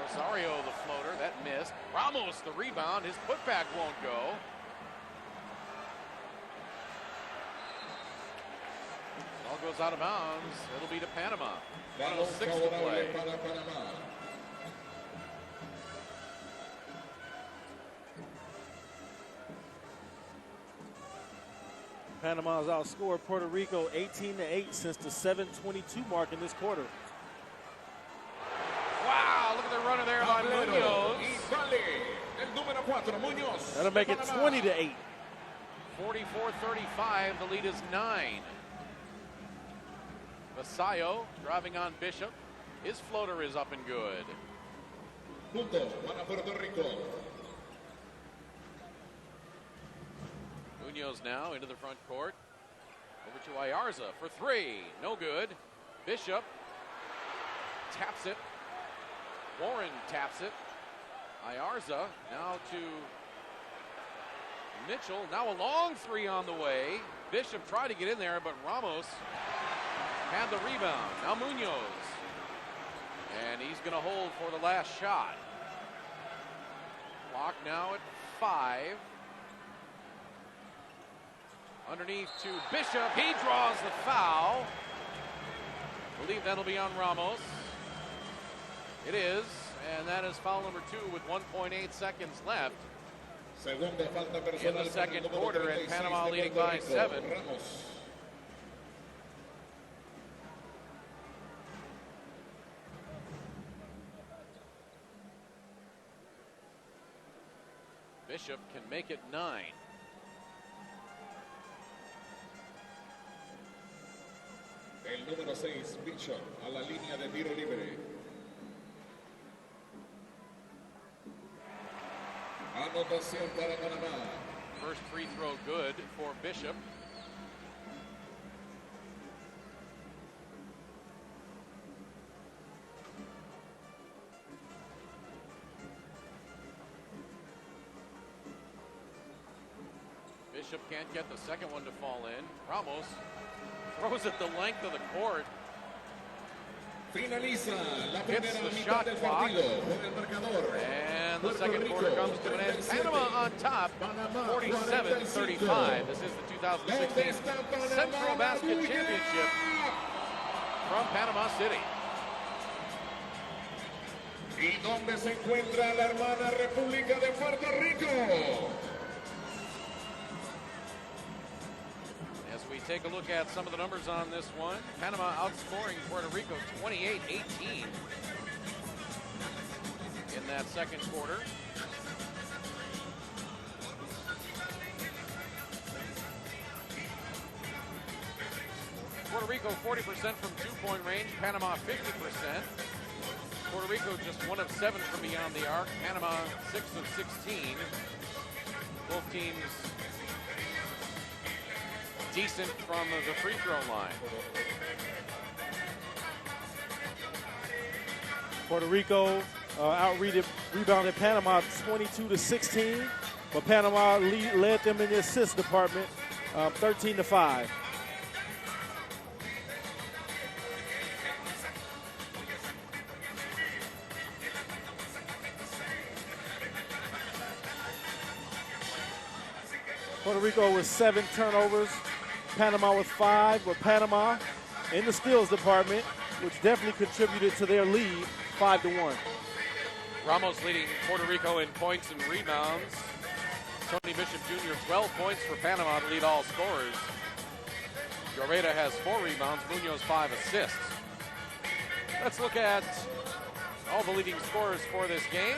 Rosario, the floater, that missed. Ramos, the rebound, his putback won't go. Ball goes out of bounds. It'll be to Panama. 1:06 to play. Panama's outscored Puerto Rico 18-8 since the 7:22 mark in this quarter. Wow, look at the runner there by Munoz. That'll make it 20-8. 44-35, the lead is 9. Vasallo driving on Bishop. His floater is up and good. Punto para Puerto Rico. Munoz now into the front court. Over to Ayarza for 3. No good. Bishop taps it. Warren taps it. Ayarza now to Mitchell. Now a long 3 on the way. Bishop tried to get in there, but Ramos had the rebound. Now Munoz. And he's going to hold for the last shot. Clock now at 5. Underneath to Bishop. He draws the foul. I believe that'll be on Ramos. It is, and that is foul number 2 with 1.8 seconds left in the second quarter, and Panama leading by 7. Bishop can make it 9. El número 6, Bishop, a la línea de tiro libre. Anotación para Panamá. First free throw good for Bishop. Bishop can't get the second one to fall in. Ramos throws it the length of the court. Finaliza la Hits primera the mitad shot del clock. partido con el marcador. And the Puerto second Rico, quarter comes to an end. 37. Panama on top, Panama, 47-35. This is the 2016 Centrobasket Championship from Panama City. ¿Y dónde se encuentra la hermana República de Puerto Rico? As we take a look at some of the numbers on this one, Panama outscoring Puerto Rico 28-18 in that second quarter. Puerto Rico 40% from two-point range, Panama 50%. Puerto Rico just 1 of 7 from beyond the arc, Panama 6 of 16. Both teams decent from the free throw line. Puerto Rico rebounded Panama 22-16, but Panama led them in the assist department 13-5. Puerto Rico with 7 turnovers, Panama with 5, but Panama in the steals department, which definitely contributed to their lead, 5-1. Ramos leading Puerto Rico in points and rebounds. Tony Bishop Jr. 12 points for Panama to lead all scorers. Lloreda has 4 rebounds, Munoz 5 assists. Let's look at all the leading scorers for this game.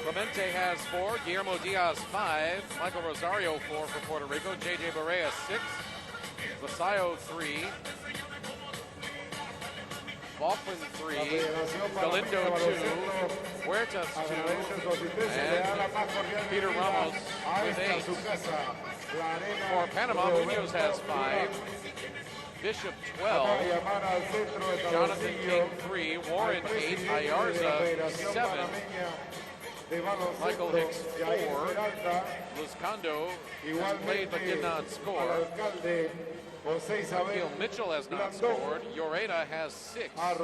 Clemente has 4. Guillermo Diaz 5. Michael Rosario 4 for Puerto Rico. JJ Barea 6. Vasallo 3. Baldwin 3. Galindo 2. Huertas 2. And Peter Ramos with 8. For Panama, Munoz has 5. Bishop 12. Jonathan King 3. Warren 8. Ayarza 7. Michael Hicks 4. Luzcando has played but did not score. Akil Mitchell has not scored. Lloreda has 6. And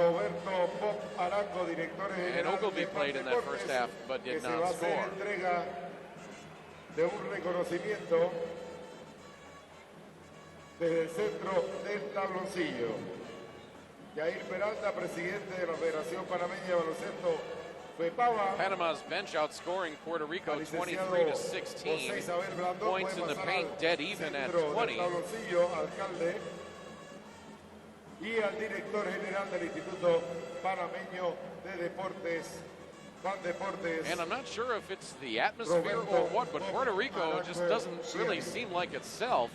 Ogilvy played in that first half but did not score. Desde el centro del tabloncillo. Yair Peralta, presidente de la Federación Panameña de Baloncesto, FEPABA. Panama's bench outscoring Puerto Rico 23-16. Points in the paint dead even at 20. Alcalde, y al director general del Instituto Panameño de Deportes, And I'm not sure if it's the atmosphere or what, but Puerto Rico just doesn't really seem like itself.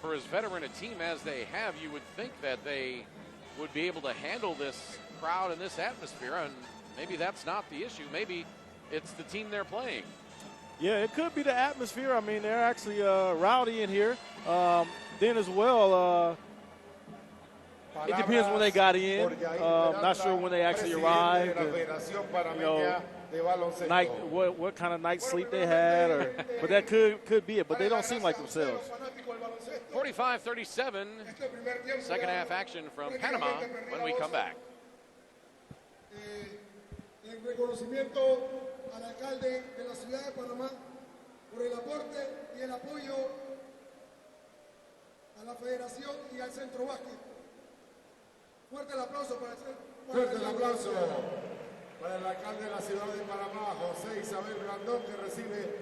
For as veteran a team as they have, you would think that they would be able to handle this crowd and this atmosphere, and maybe that's not the issue. Maybe it's the team they're playing. Yeah, it could be the atmosphere. I mean, they're actually rowdy in here. Then as well, it depends when they got in. Not sure when they actually arrived. And, you know, night, what kind of night sleep they had, but that could be it. But they don't seem like themselves. 45-37, second half action from Panama when we come back. En reconocimiento al alcalde de la ciudad de Panamá por el aporte y el apoyo a la federación y al Centrobasket. Fuerte el aplauso para el Fuerte el aplauso para el alcalde de la ciudad de Panamá, José Isabel Blandón, que recibe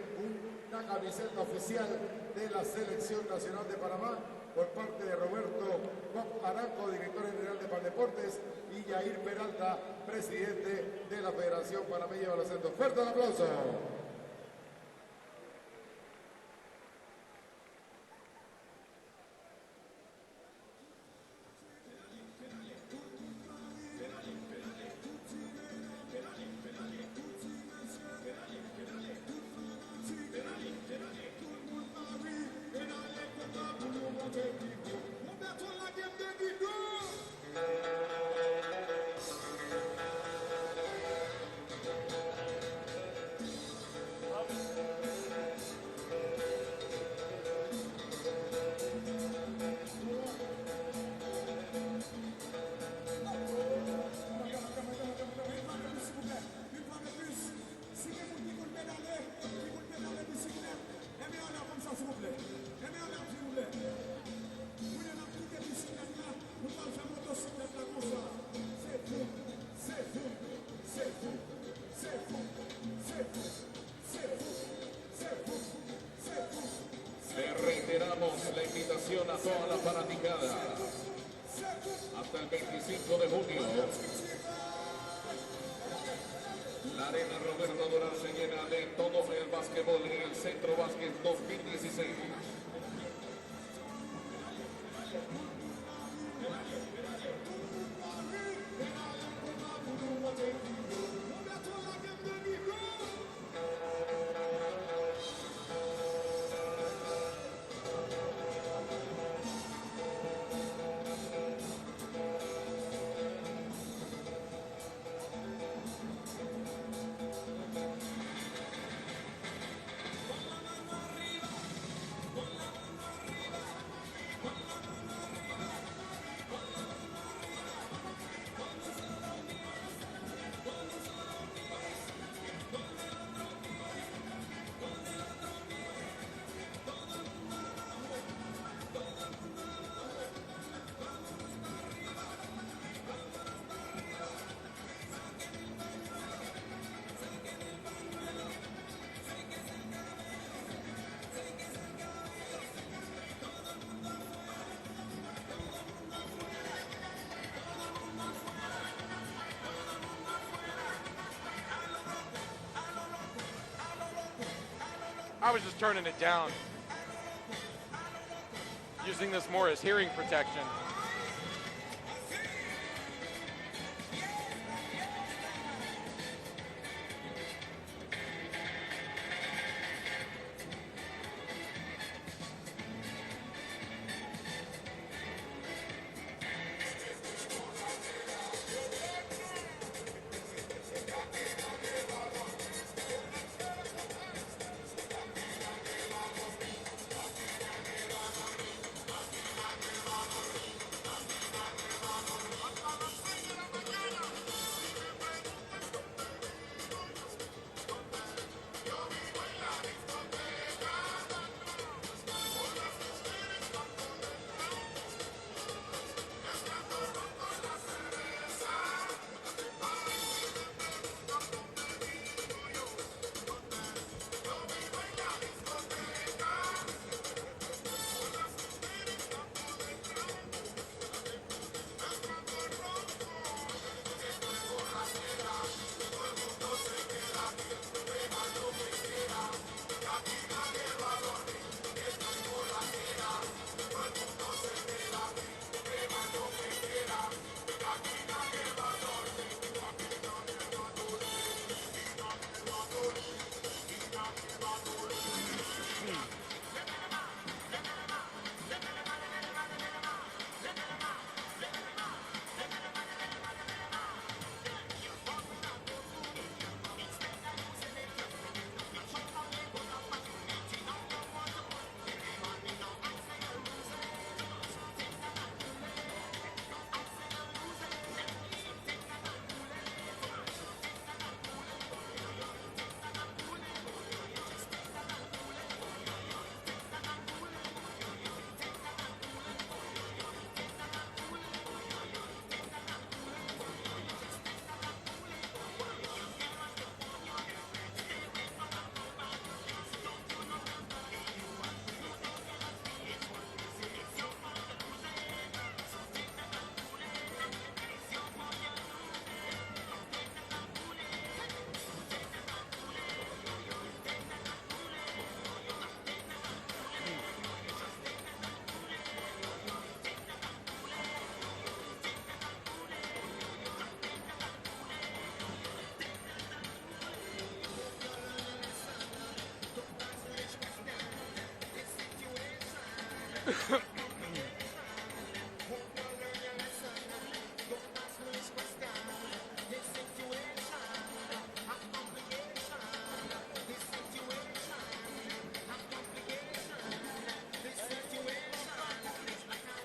una camiseta oficial de la Selección Nacional de Panamá por parte de Roberto Bob Aranco, director general de Pandeportes, y Yair Peralta, presidente de la Federación Panameña de Baloncesto. Fuerte el aplauso. La invitación a toda la fanaticada hasta el 25 de junio. La arena Roberto Durán se llena de todo el básquetbol en el Centrobasket 2016. I was just turning it down. Using this more as hearing protection.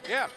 Yeah.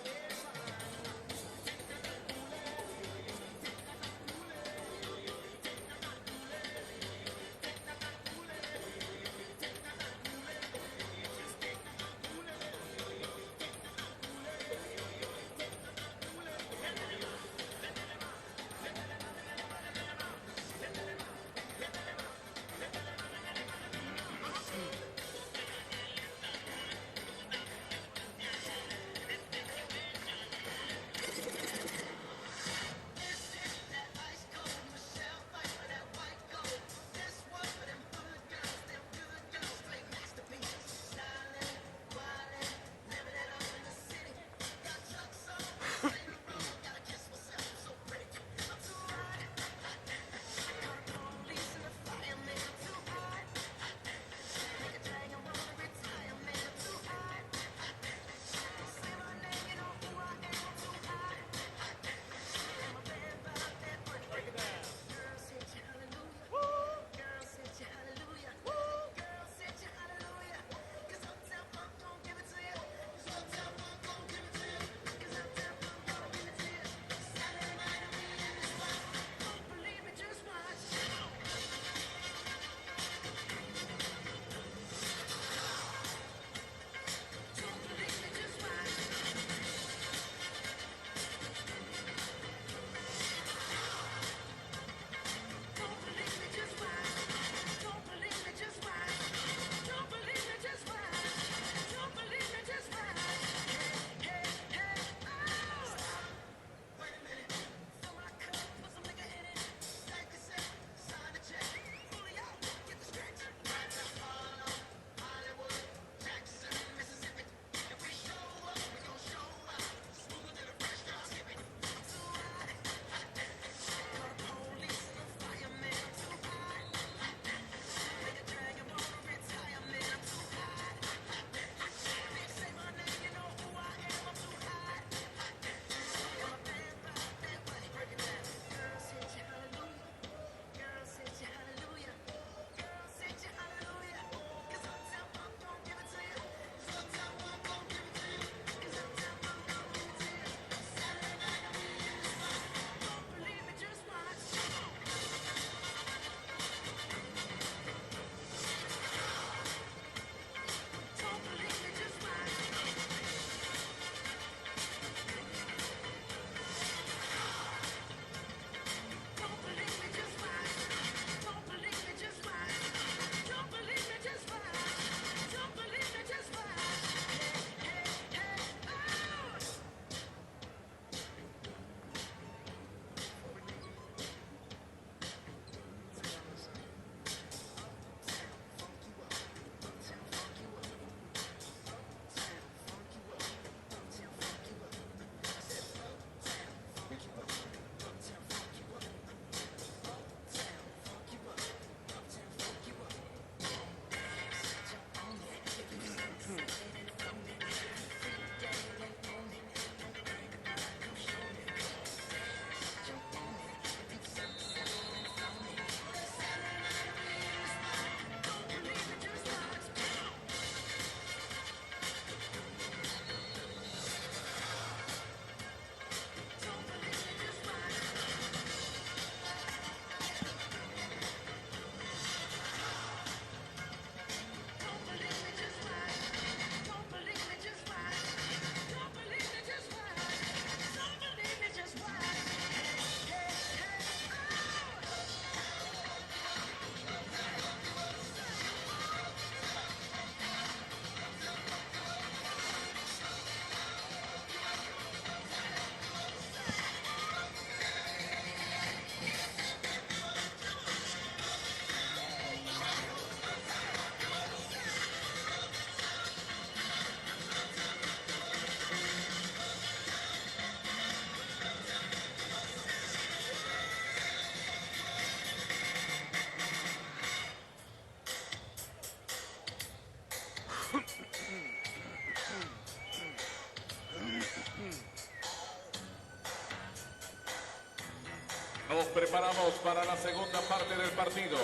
Nos preparamos para la segunda parte del partido.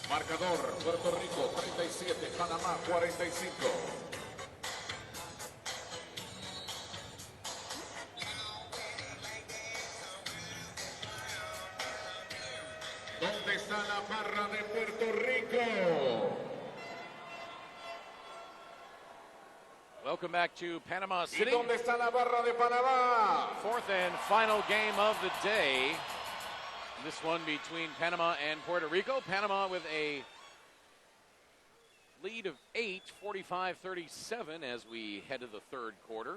Marcador, Puerto Rico 37, Panamá 45. ¿Dónde está la barra de Puerto Rico? Welcome back to Panama ¿Y City. dónde está la barra de Panamá? Fourth and final game of the day. This one between Panama and Puerto Rico. Panama with a lead of 8, 45-37 as we head to the third quarter.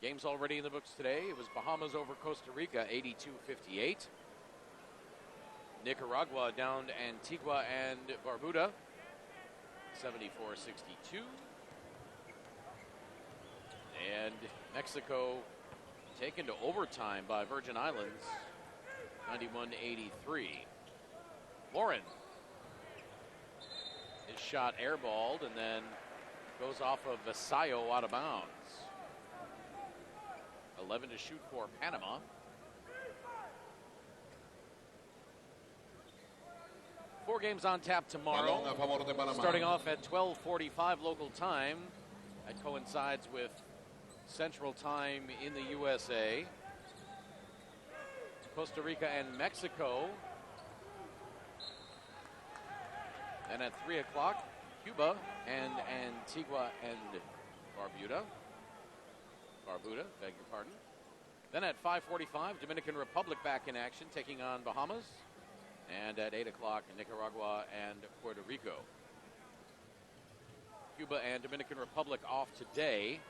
Games already in the books today. It was Bahamas over Costa Rica, 82-58. Nicaragua down to Antigua and Barbuda, 74-62. And Mexico taken to overtime by Virgin Islands, 91-83. Lauren, his shot airballed and then goes off of Vasallo out of bounds. 11 to shoot for Panama. Four games on tap tomorrow, Balón a favor de Panamá. starting off at 12:45 local time. That coincides with Central Time in the USA. Costa Rica and Mexico. And at 3 o'clock, Cuba and Antigua and Barbuda, beg your pardon. Then at 5:45, Dominican Republic back in action, taking on Bahamas. And at 8 o'clock, Nicaragua and Puerto Rico. Cuba and Dominican Republic off today.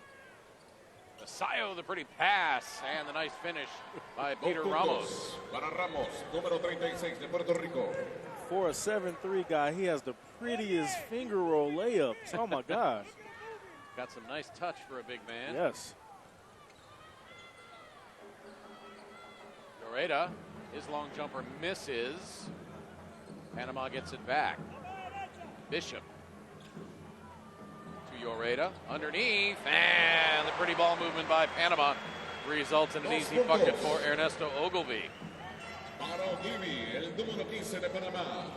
Vasallo, the pretty pass, and the nice finish by Peter Ramos. Para Ramos, número 36 de Puerto Rico. For a 7'3" guy, he has the prettiest finger roll layups. Oh, my gosh. Got some nice touch for a big man. Yes. Lloreda, his long jumper misses. Panama gets it back. Bishop to Lloreda, underneath, and the pretty ball movement by Panama results in an easy bucket for Ernesto Ogilvy. Para Ogilvy, el número 15 de Panamá.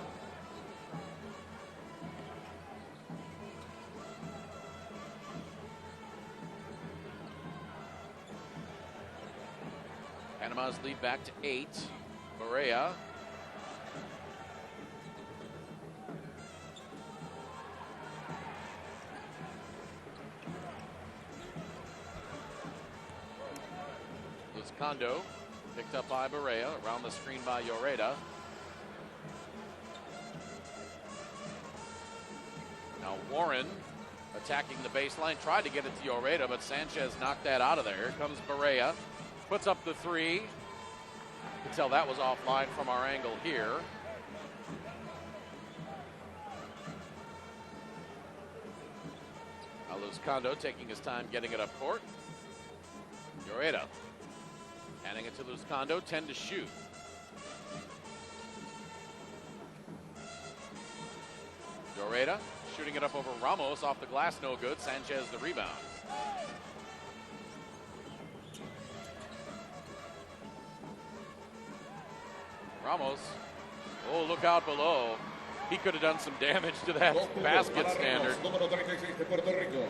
Panama's lead back to 8. Barea. Luzcando picked up by Barea, around the screen by Lloreda. Now Warren attacking the baseline, tried to get it to Lloreda, but Sanchez knocked that out of there. Here comes Barea, puts up the three. You can tell that was offline from our angle here. Now Luzcando taking his time getting it up court. Lloreda handing it to Luzcando, 10 to shoot. Lloreda shooting it up over Ramos, off the glass, no good. Sanchez the rebound. Ramos, oh, look out below. He could have done some damage to that basket standard. Número 36 de Puerto Rico.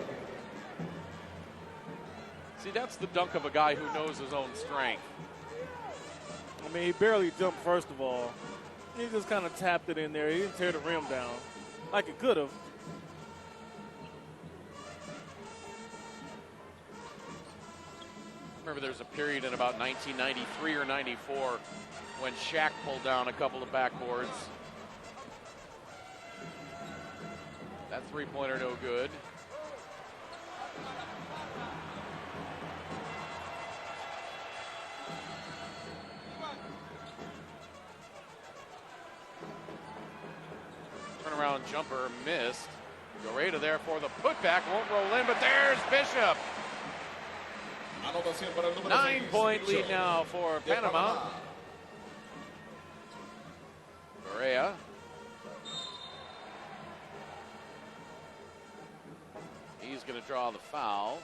See, that's the dunk of a guy who knows his own strength. I mean, he barely jumped, first of all. He just kind of tapped it in there. He didn't tear the rim down like it could have. Remember, there was a period in about 1993 or 94 when Shaq pulled down a couple of backboards. That three-pointer no good. Turnaround jumper missed. Lloreda there for the putback, won't roll in, but there's Bishop. Anotación para el número 9-point lead now for de Panama. Barea. He's going to draw the foul.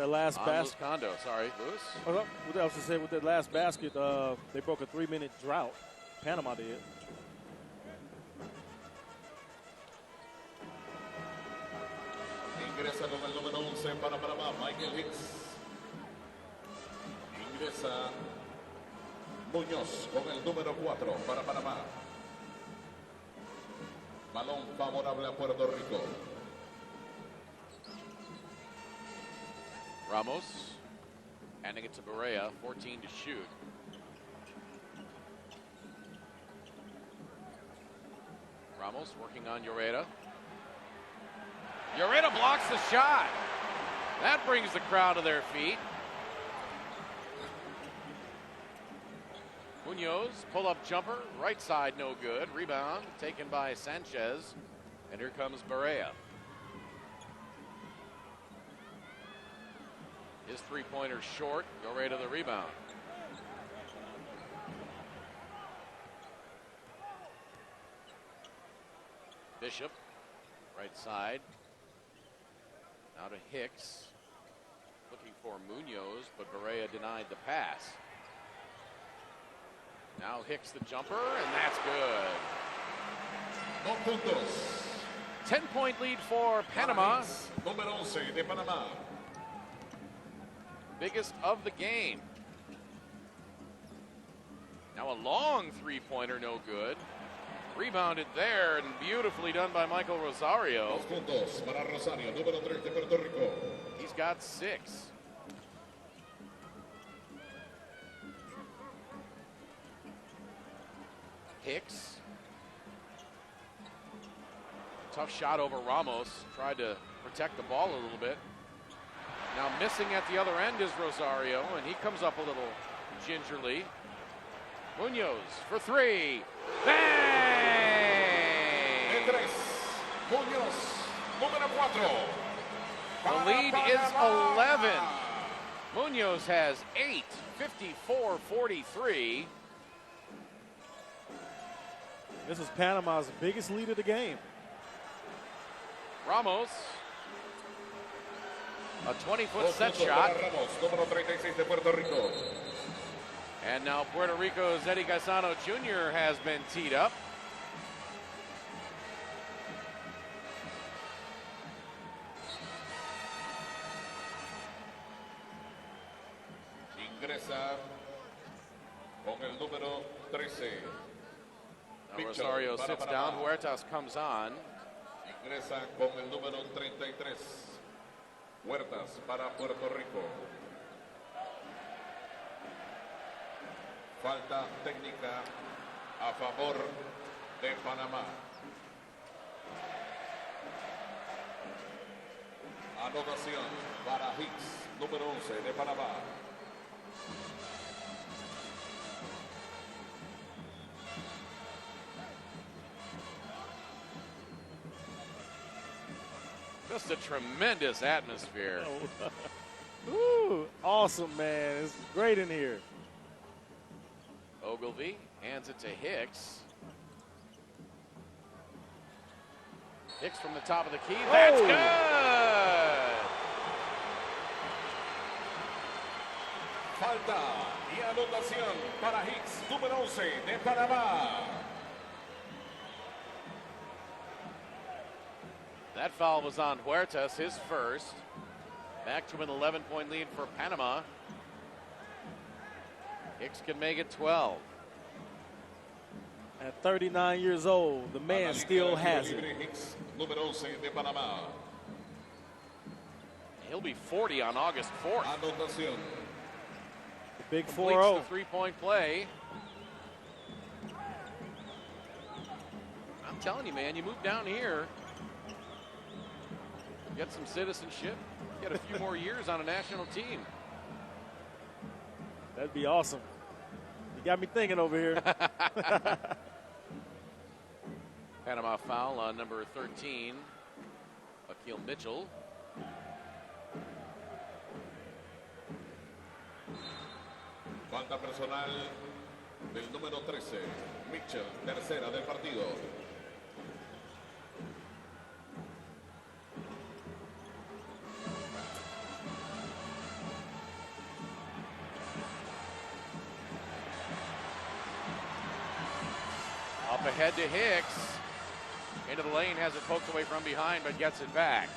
that last On basket. Condo, sorry, Lewis. What else to say with that last basket? They broke a 3-minute drought. Panama did. Ingresa con el número 11 para Panamá, Michael Hicks. Ingresa Muñoz con el número 4 para Panamá. Balón favorable a Puerto Rico. Ramos handing it to Barea, 14 to shoot. Ramos working on Lloreda. Lloreda blocks the shot. That brings the crowd to their feet. Munoz, pull-up jumper, right side no good. Rebound taken by Sanchez. And here comes Barea. His three-pointer short. Lloreda the rebound. Bishop, right side. Now to Hicks. Looking for Munoz, but Barea denied the pass. Now Hicks the jumper, and that's good. 2 puntos. 10-point lead for Panama. Número 11 de Panamá. Biggest of the game. Now a long three-pointer, no good. Rebounded there and beautifully done by Michael Rosario. 2 puntos para Rosario, número 3 de Puerto Rico. He's got 6. Hicks. Tough shot over Ramos. Tried to protect the ball a little bit. Now missing at the other end is Rosario, and he comes up a little gingerly. Munoz for 3. Bang! De 3. Muñoz, número 4. The lead is 11. Munoz has 8, 54-43. This is Panama's biggest lead of the game. Ramos. A 20-foot set shot. Ramos, número 36 de Puerto Rico. And now Puerto Rico's Eddie Gaisano Jr. has been teed up. Ingresa con el número 13. Now Rosario sits down. Huertas comes on. Ingresa con el número 33. Huertas para Puerto Rico. Falta técnica a favor de Panamá. Anotación para Hicks, número 11 de Panamá. Just a tremendous atmosphere. Ooh, awesome, man. It's great in here. Ogilvy hands it to Hicks. Hicks from the top of the key. That's good! Falta y anotación para Hicks, número 11 de Panamá. That foul was on Huertas, his first. Back to an 11-point lead for Panama. Hicks can make it 12. At 39 years old, the man still has it. Hicks, número 11 de Panamá. He'll be 40 on August 4th. Anotación. The big Completes 4-0. the three-point play. I'm telling you, man, you move down here, get some citizenship, get a few more years on a national team. That'd be awesome. You got me thinking over here. Panama foul on number 13, Akil Mitchell. Falta personal del número 13, Mitchell, tercera del partido. ahead to Hicks. Into the lane, has it poked away from behind, but gets it back.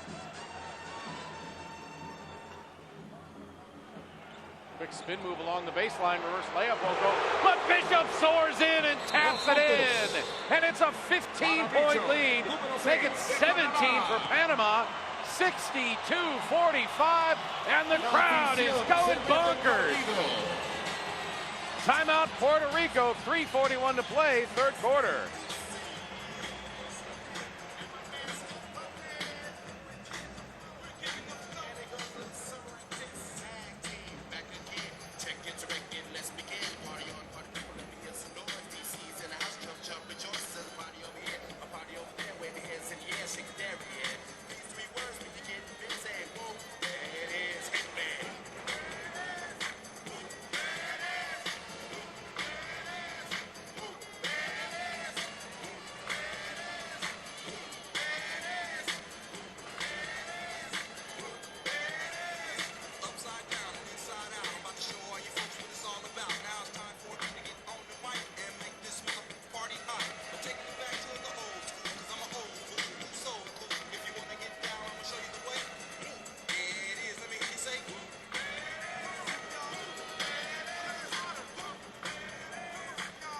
Quick spin move along the baseline, reverse layup won't go. But Bishop soars in and taps it in. And it's a 15-point lead. Make it 17 for Panama. 62-45, and the crowd is going bonkers. Timeout, Puerto Rico, 3:41 to play, third quarter.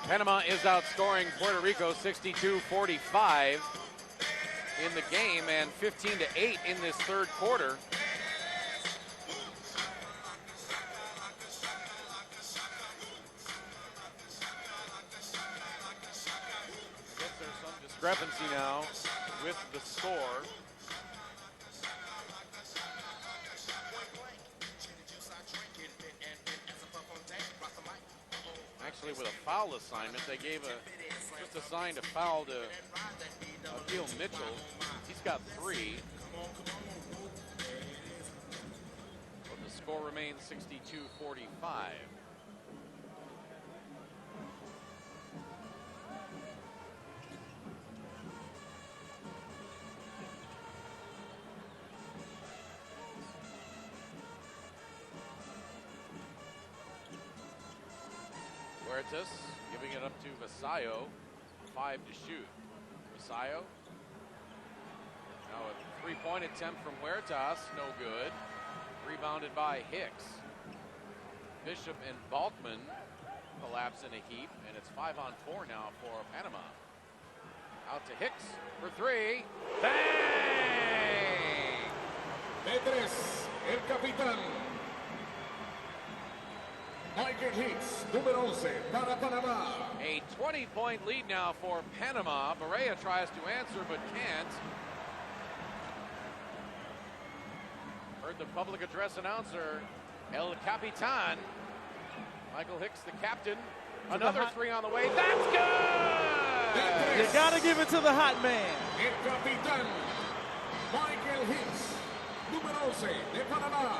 Panama is outscoring Puerto Rico 62-45 in the game and 15-8 in this third quarter. I guess there's some discrepancy now with the score. Actually, with a foul assignment, they gave just assigned a foul to Akil Mitchell. He's got 3. But the score remains 62-45. Huertas giving it up to Vasallo, 5 to shoot. Vasallo, now a three-point attempt from Huertas, no good. Rebounded by Hicks. Bishop and Balkman collapse in a heap, and it's 5-on-4 now for Panama. Out to Hicks for 3. Bang! De tres, el capitán Michael Hicks, número 11 para Panamá. A 20-point lead now for Panama. Barea tries to answer but can't. Heard the public address announcer, El Capitan. Michael Hicks, the captain. Another 3 on the way. That's good! You gotta give it to the hot man. El capitán Michael Hicks, número 11 de Panamá.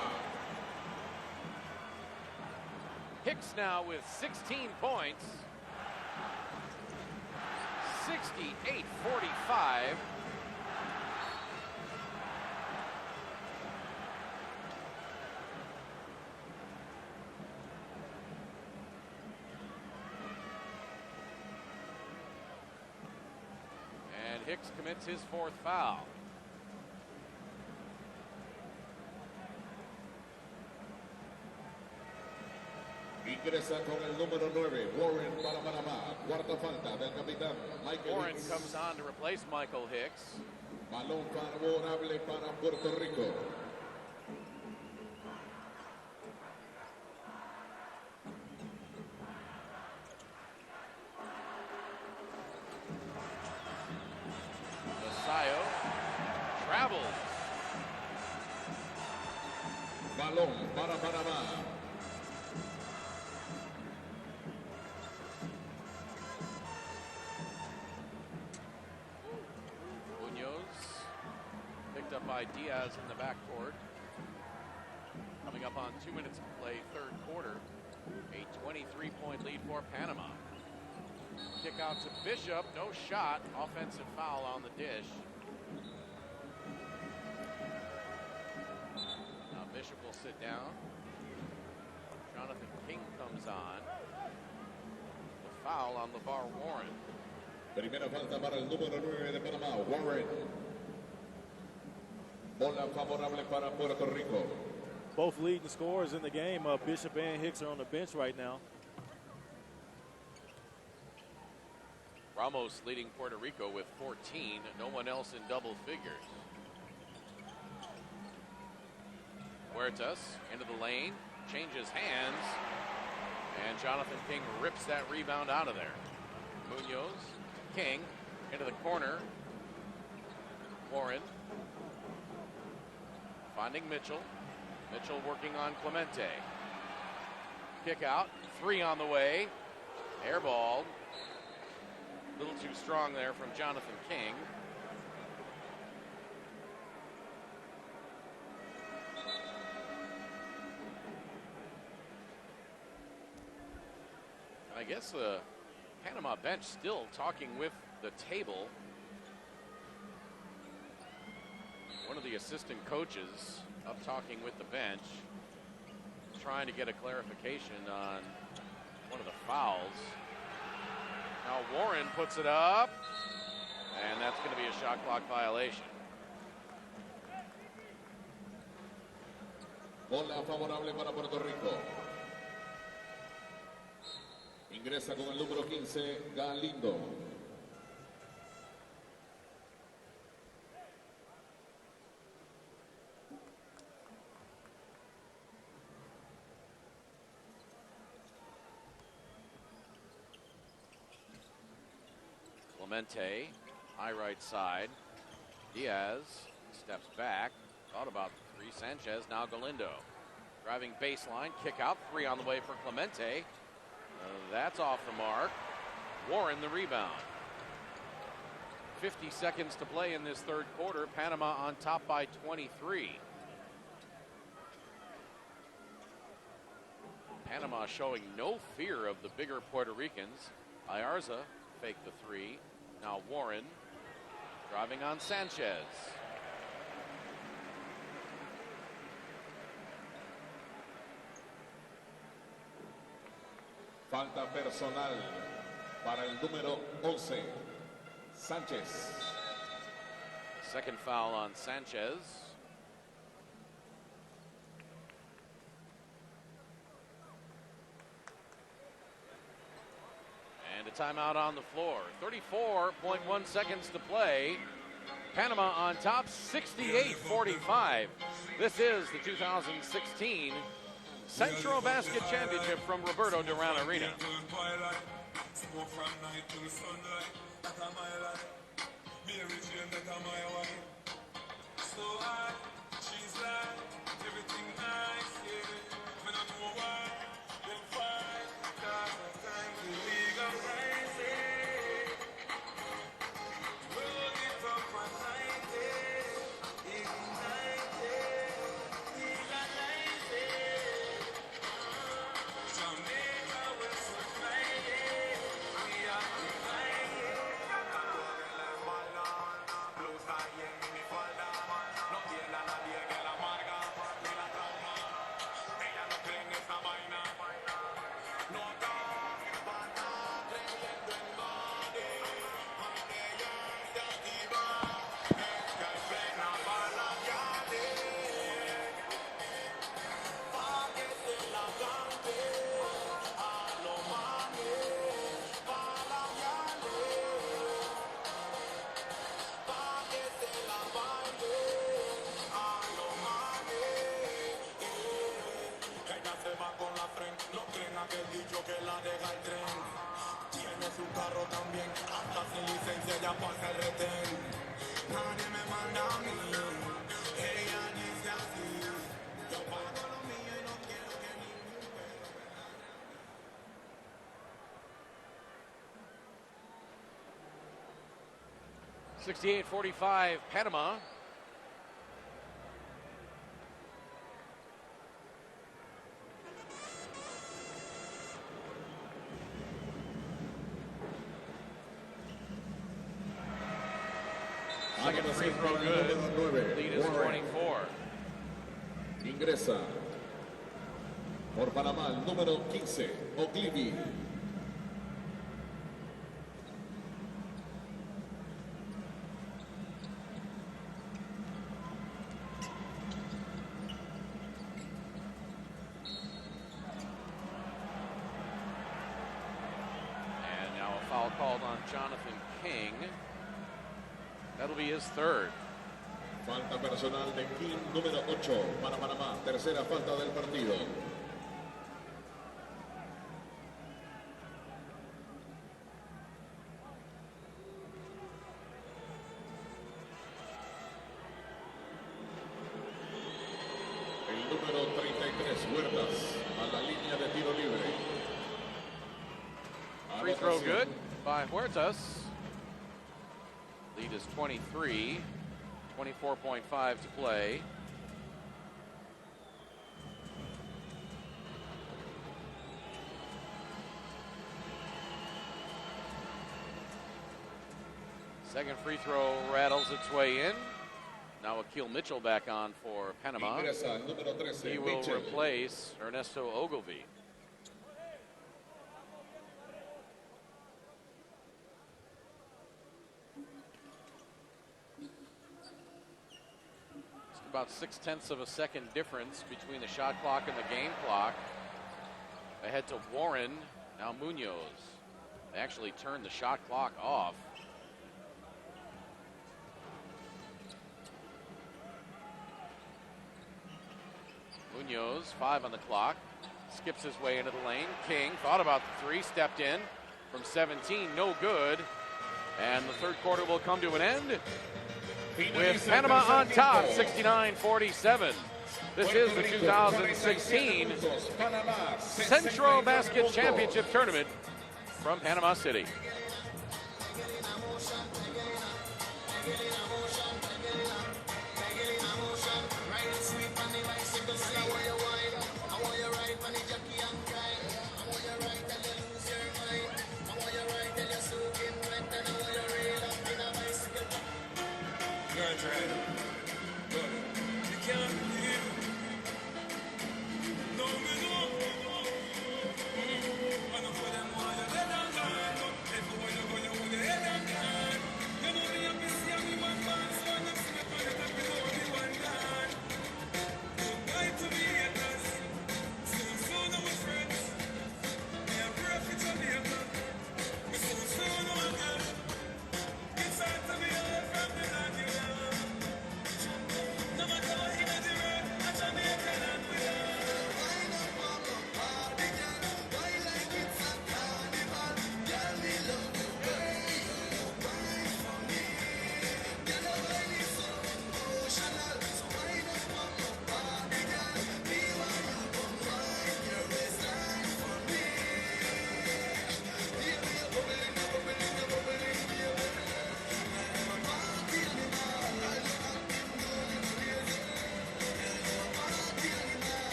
Hicks now with 16 points. 68-45. And Hicks commits his 4th foul. Ingresa con el número 9, Warren para Panamá. Cuarta falta del capitán Michael Warren Hicks. comes on to replace Michael Hicks. Balón favorable para Puerto Rico. Vasallo travels. Balón para Panamá. Up by Diaz in the backcourt. Coming up on 2 minutes to play, third quarter. A 23-point lead for Panama. Kick out to Bishop, no shot. Offensive foul on the dish. Now Bishop will sit down. Jonathan King comes on. The foul on LeVar Warren. Primera falta para el número 9 de Panamá, Warren. Bola favorable para Puerto Rico. Both leading scorers in the game, Bishop and Hicks, are on the bench right now. Ramos leading Puerto Rico with 14. No one else in double figures. Puerto into the lane, changes hands, and Jonathan King rips that rebound out of there. Munoz, King into the corner. Warren finding Mitchell. Mitchell working on Clemente. Kick out, 3 on the way. Air ball. A little too strong there from Jonathan King. And I guess the Panama bench still talking with the table. One of the assistant coaches up talking with the bench, trying to get a clarification on one of the fouls. Now Warren puts it up, and that's going to be a shot clock violation. Bola favorable para Puerto Rico. Ingresa con el número 15, Galindo. Clemente, high right side. Diaz steps back. Thought about 3. Sanchez, now Galindo. Driving baseline, kick out, 3 on the way for Clemente. That's off the mark. Warren the rebound. 50 seconds to play in this third quarter. Panama on top by 23. Panama showing no fear of the bigger Puerto Ricans. Ayarza faked the 3. Now Warren driving on Sanchez. Falta personal para el número 11, Sánchez. Second foul on Sanchez. And a timeout on the floor. 34.1 seconds to play. Panama on top, 68-45. This is the 2016 Centrobasket Championship from Roberto Duran Arena. Nadie me manda a mí. Ella dice así. Yo pago lo mío y no quiero que ningún perro. 68-45 Panama. Second free throw good. Lead is 24. Ingresa por Panamá el número 15, O'Cleary. called on Jonathan King. That'll be his third. Falta personal de King, número 8 para Panamá. Tercera falta del partido. El número 33, Huertas, a la línea de tiro libre. Free throw good by Huertas. Lead is 23. 24.5 to play. Second free throw rattles its way in. Now Akil Mitchell back on for Panama. Ingresa el número 13, He will Mitchell. replace Ernesto Ogilvy. About 0.6 of a second difference between the shot clock and the game clock. Ahead to Warren, now Munoz. They actually turned the shot clock off. Munoz, 5 on the clock, skips his way into the lane. King thought about the three, stepped in from 17, no good. And the third quarter will come to an end with Panama on top, 69-47. This is the 2016 Centrobasket Championship Tournament from Panama City.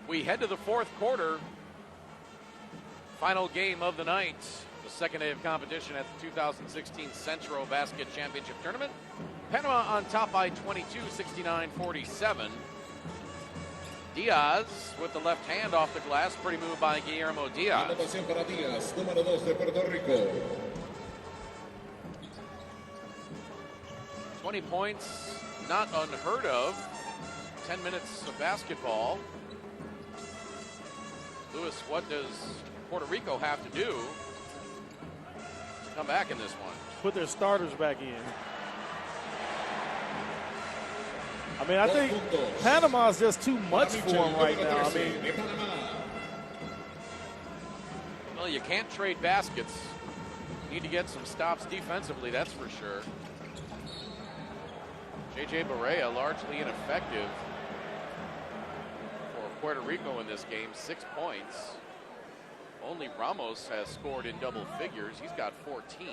We head to the fourth quarter. Final game of the night. The second day of competition at the 2016 Centrobasket Championship Tournament. Panama on top by 22, 69-47. Diaz with the left hand off the glass. Pretty move by Guillermo Diaz. Anotación para Díaz, número 2 de Puerto Rico. 20 points, not unheard of. 10 minutes of basketball. Lewis, what does Puerto Rico have to do to come back in this one? Put their starters back in. I mean, I think Panama's just too much for them right now. I mean, well, you can't trade baskets. You need to get some stops defensively, that's for sure. J.J. Barea largely ineffective for Puerto Rico in this game, 6 points. Only Ramos has scored in double figures. He's got 14.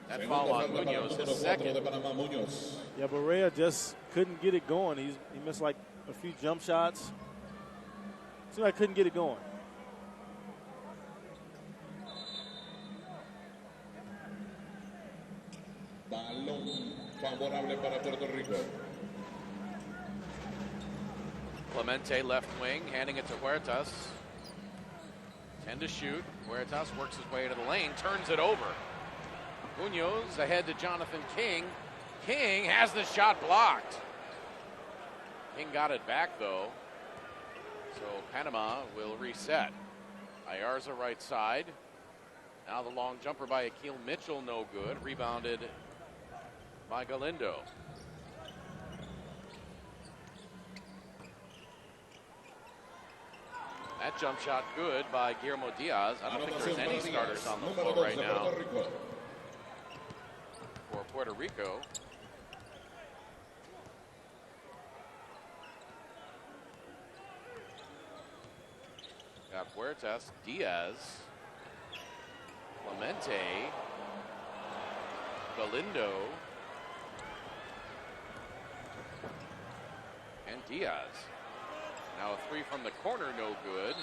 That foul on Munoz, his second. Yeah, Barea just couldn't get it going. He missed like a few jump shots. Seemed like couldn't get it going. Balón favorable para Puerto Rico. Clemente left wing, handing it to Huertas. 10 to shoot. Huertas works his way into the lane, turns it over. Munoz ahead to Jonathan King. King has the shot blocked. King got it back though. So Panama will reset. Ayarza right side. Now the long jumper by Akil Mitchell, no good. Rebounded by Galindo. That jump shot good by Guillermo Diaz. I don't think there's any starters on the floor right now for Puerto Rico. Got Huertas, Diaz, Clemente, Galindo, and Diaz. Now a three from the corner, no good.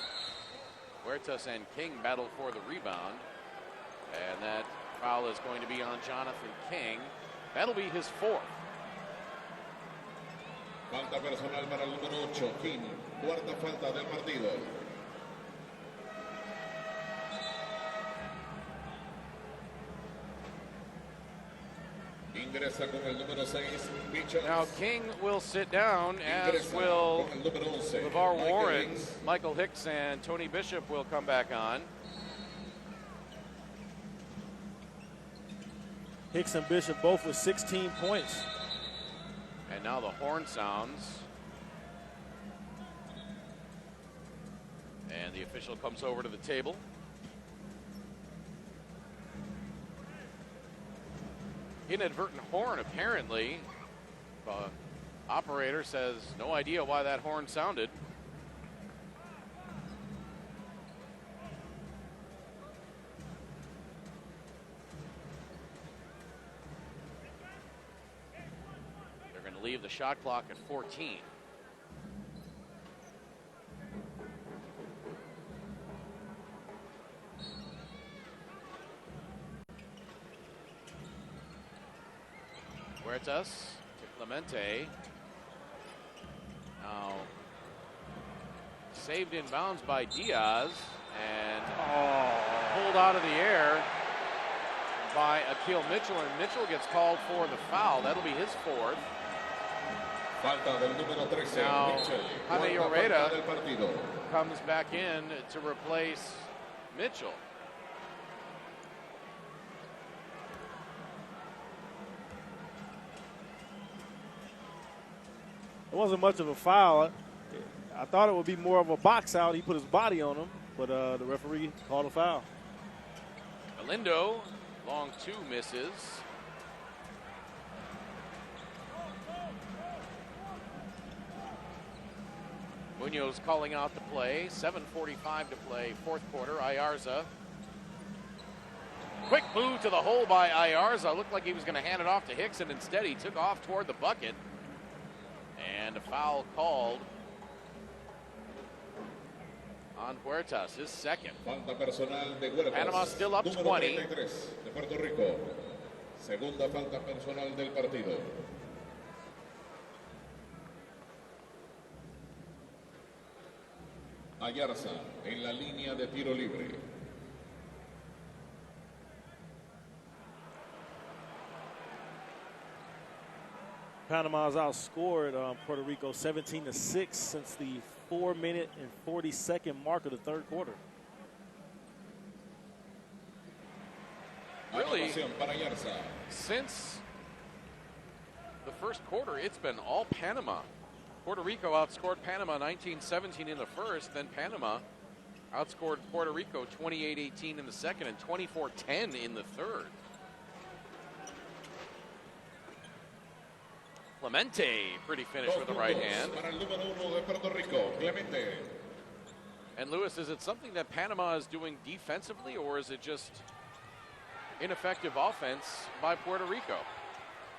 Huertas and King battle for the rebound. And that foul is going to be on Jonathan King. That'll be his fourth. Falta personal para el número 8, King. Cuarta falta del partido. Ingresa con el número 6, Mitchell. Now King will sit down, as will LeVar Warren. Michael Hicks and Tony Bishop will come back on. Hicks and Bishop both with 16 points. And now the horn sounds. And the official comes over to the table. Inadvertent horn, apparently. The operator says no idea why that horn sounded. They're going to leave the shot clock at 14. Huertas to Clemente. Now saved in bounds by Diaz and pulled out of the air by Akil Mitchell, and Mitchell gets called for the foul. That'll be his fourth. Falta del número 13, Now Mitchell. Jaime Cuarta falta Oreda del partido. comes back in to replace Mitchell. It wasn't much of a foul. I thought it would be more of a box out. He put his body on him, but the referee called a foul. Galindo, long two misses. Munoz calling out the play. 7:45 to play, fourth quarter. Ayarza. Quick move to the hole by Ayarza. Looked like he was going to hand it off to Hicks, and instead he took off toward the bucket. And a foul called on Huertas, his second. Falta personal de Huertas. Panama still up número 20. 33 de Puerto Rico. Segunda falta personal del partido. Ayarza en la línea de tiro libre. Panama's outscored Puerto Rico 17-6 since the 4-minute and 40-second mark of the third quarter. Really, Anotación para Ayarza. since the first quarter, it's been all Panama. Puerto Rico outscored Panama 19-17 in the first, then Panama outscored Puerto Rico 28-18 in the second and 24-10 in the third. Clemente, pretty finish with the right hand. Para el número 1 de Puerto Rico, Clemente. And Lewis, is it something that Panama is doing defensively, or is it just ineffective offense by Puerto Rico?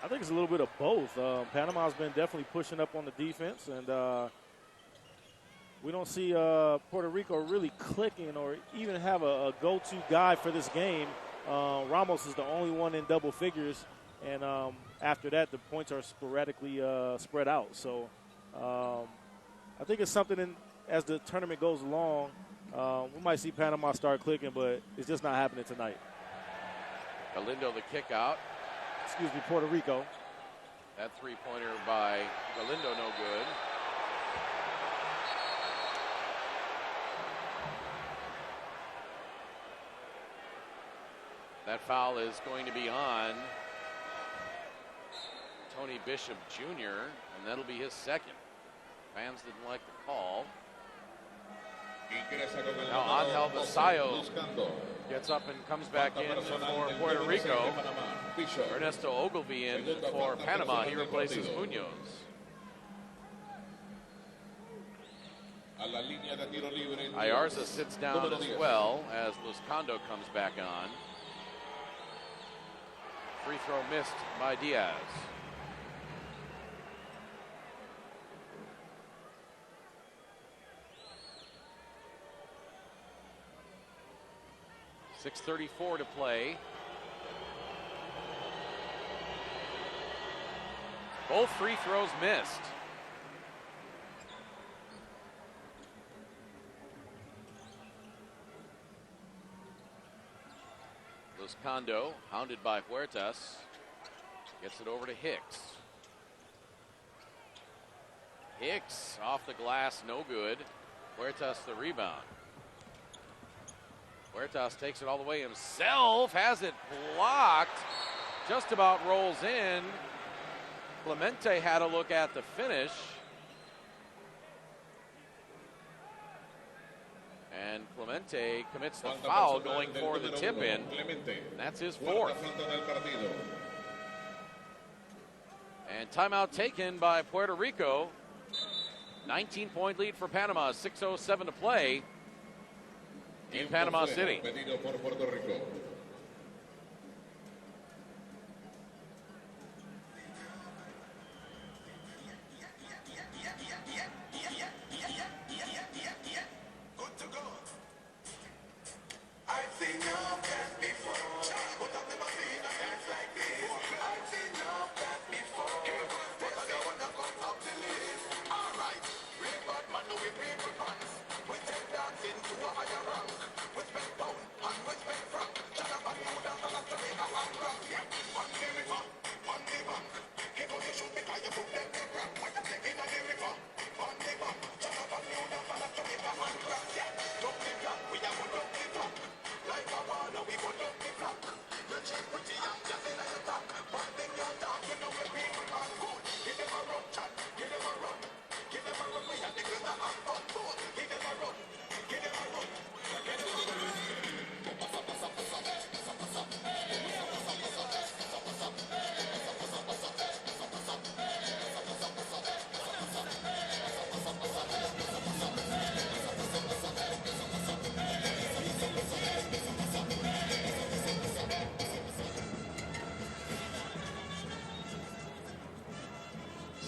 I think it's a little bit of both. Panama's been definitely pushing up on the defense, and we don't see Puerto Rico really clicking or even have a go-to guy for this game. Ramos is the only one in double figures And after that, the points are sporadically spread out. So I think it's something as the tournament goes along, we might see Panama start clicking, but it's just not happening tonight. Galindo the kick out. Excuse me, Puerto Rico. That three-pointer by Galindo no good. That foul is going to be on Tony Bishop Jr., and that'll be his second. Fans didn't like the call. Now Angel Basayo gets up and comes back in for Puerto Rico. Ernesto Ogilvy in for Panama. He replaces Munoz. Ayarza sits down as well as Luzcando comes back on. Free throw missed by Diaz. .6:34 to play. Both free throws missed. Luzcando, hounded by Huertas, gets it over to Hicks. Hicks off the glass, no good. Huertas the rebound. Huertas takes it all the way himself, has it blocked, just about rolls in. Clemente had a look at the finish. And Clemente commits the foul going for the tip in. That's his fourth. And timeout taken by Puerto Rico. 19-point lead for Panama, 6:07 to play in Panama City.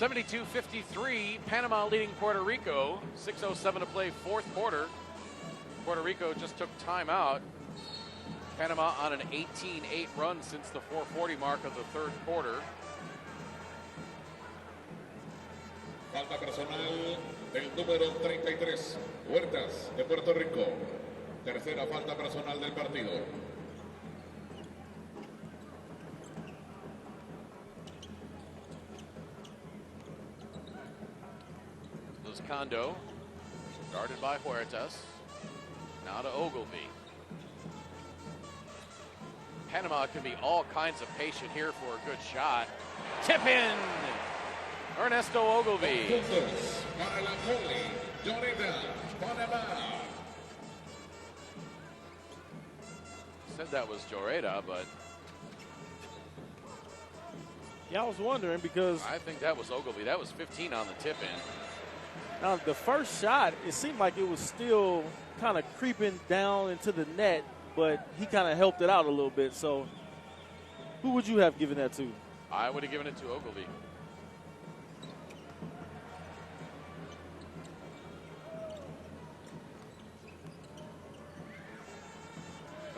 .72-53, Panama leading Puerto Rico. 6:07 to play, fourth quarter. Puerto Rico just took timeout. Panama on an 18-8 run since the 4:40 mark of the third quarter. Falta personal del número 33, Huertas de Puerto Rico. Tercera falta personal del partido. Luzcando, guarded by Huertas. Now to Ogilvy. Panama can be all kinds of patient here for a good shot. Tip in! Ernesto Ogilvy. Puntos para la Poli, Lloreda, Panama. Said that was Lloreda, but Yeah, I was wondering because I think that was Ogilvy. That was 15 on the tip in. now the first shot, it seemed like it was still kind of creeping down into the net, but he kind of helped it out a little bit. So who would you have given that to? I would have given it to Ogilvy.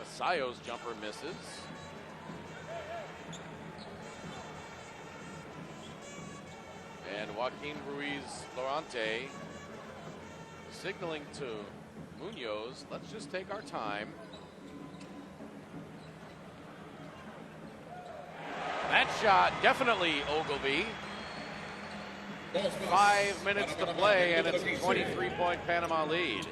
Basayo's jumper misses. Joaquin Ruiz Lorante signaling to Munoz, let's just take our time. That shot, definitely Ogilvy. 5 minutes to play, and it's a 23-point Panama lead.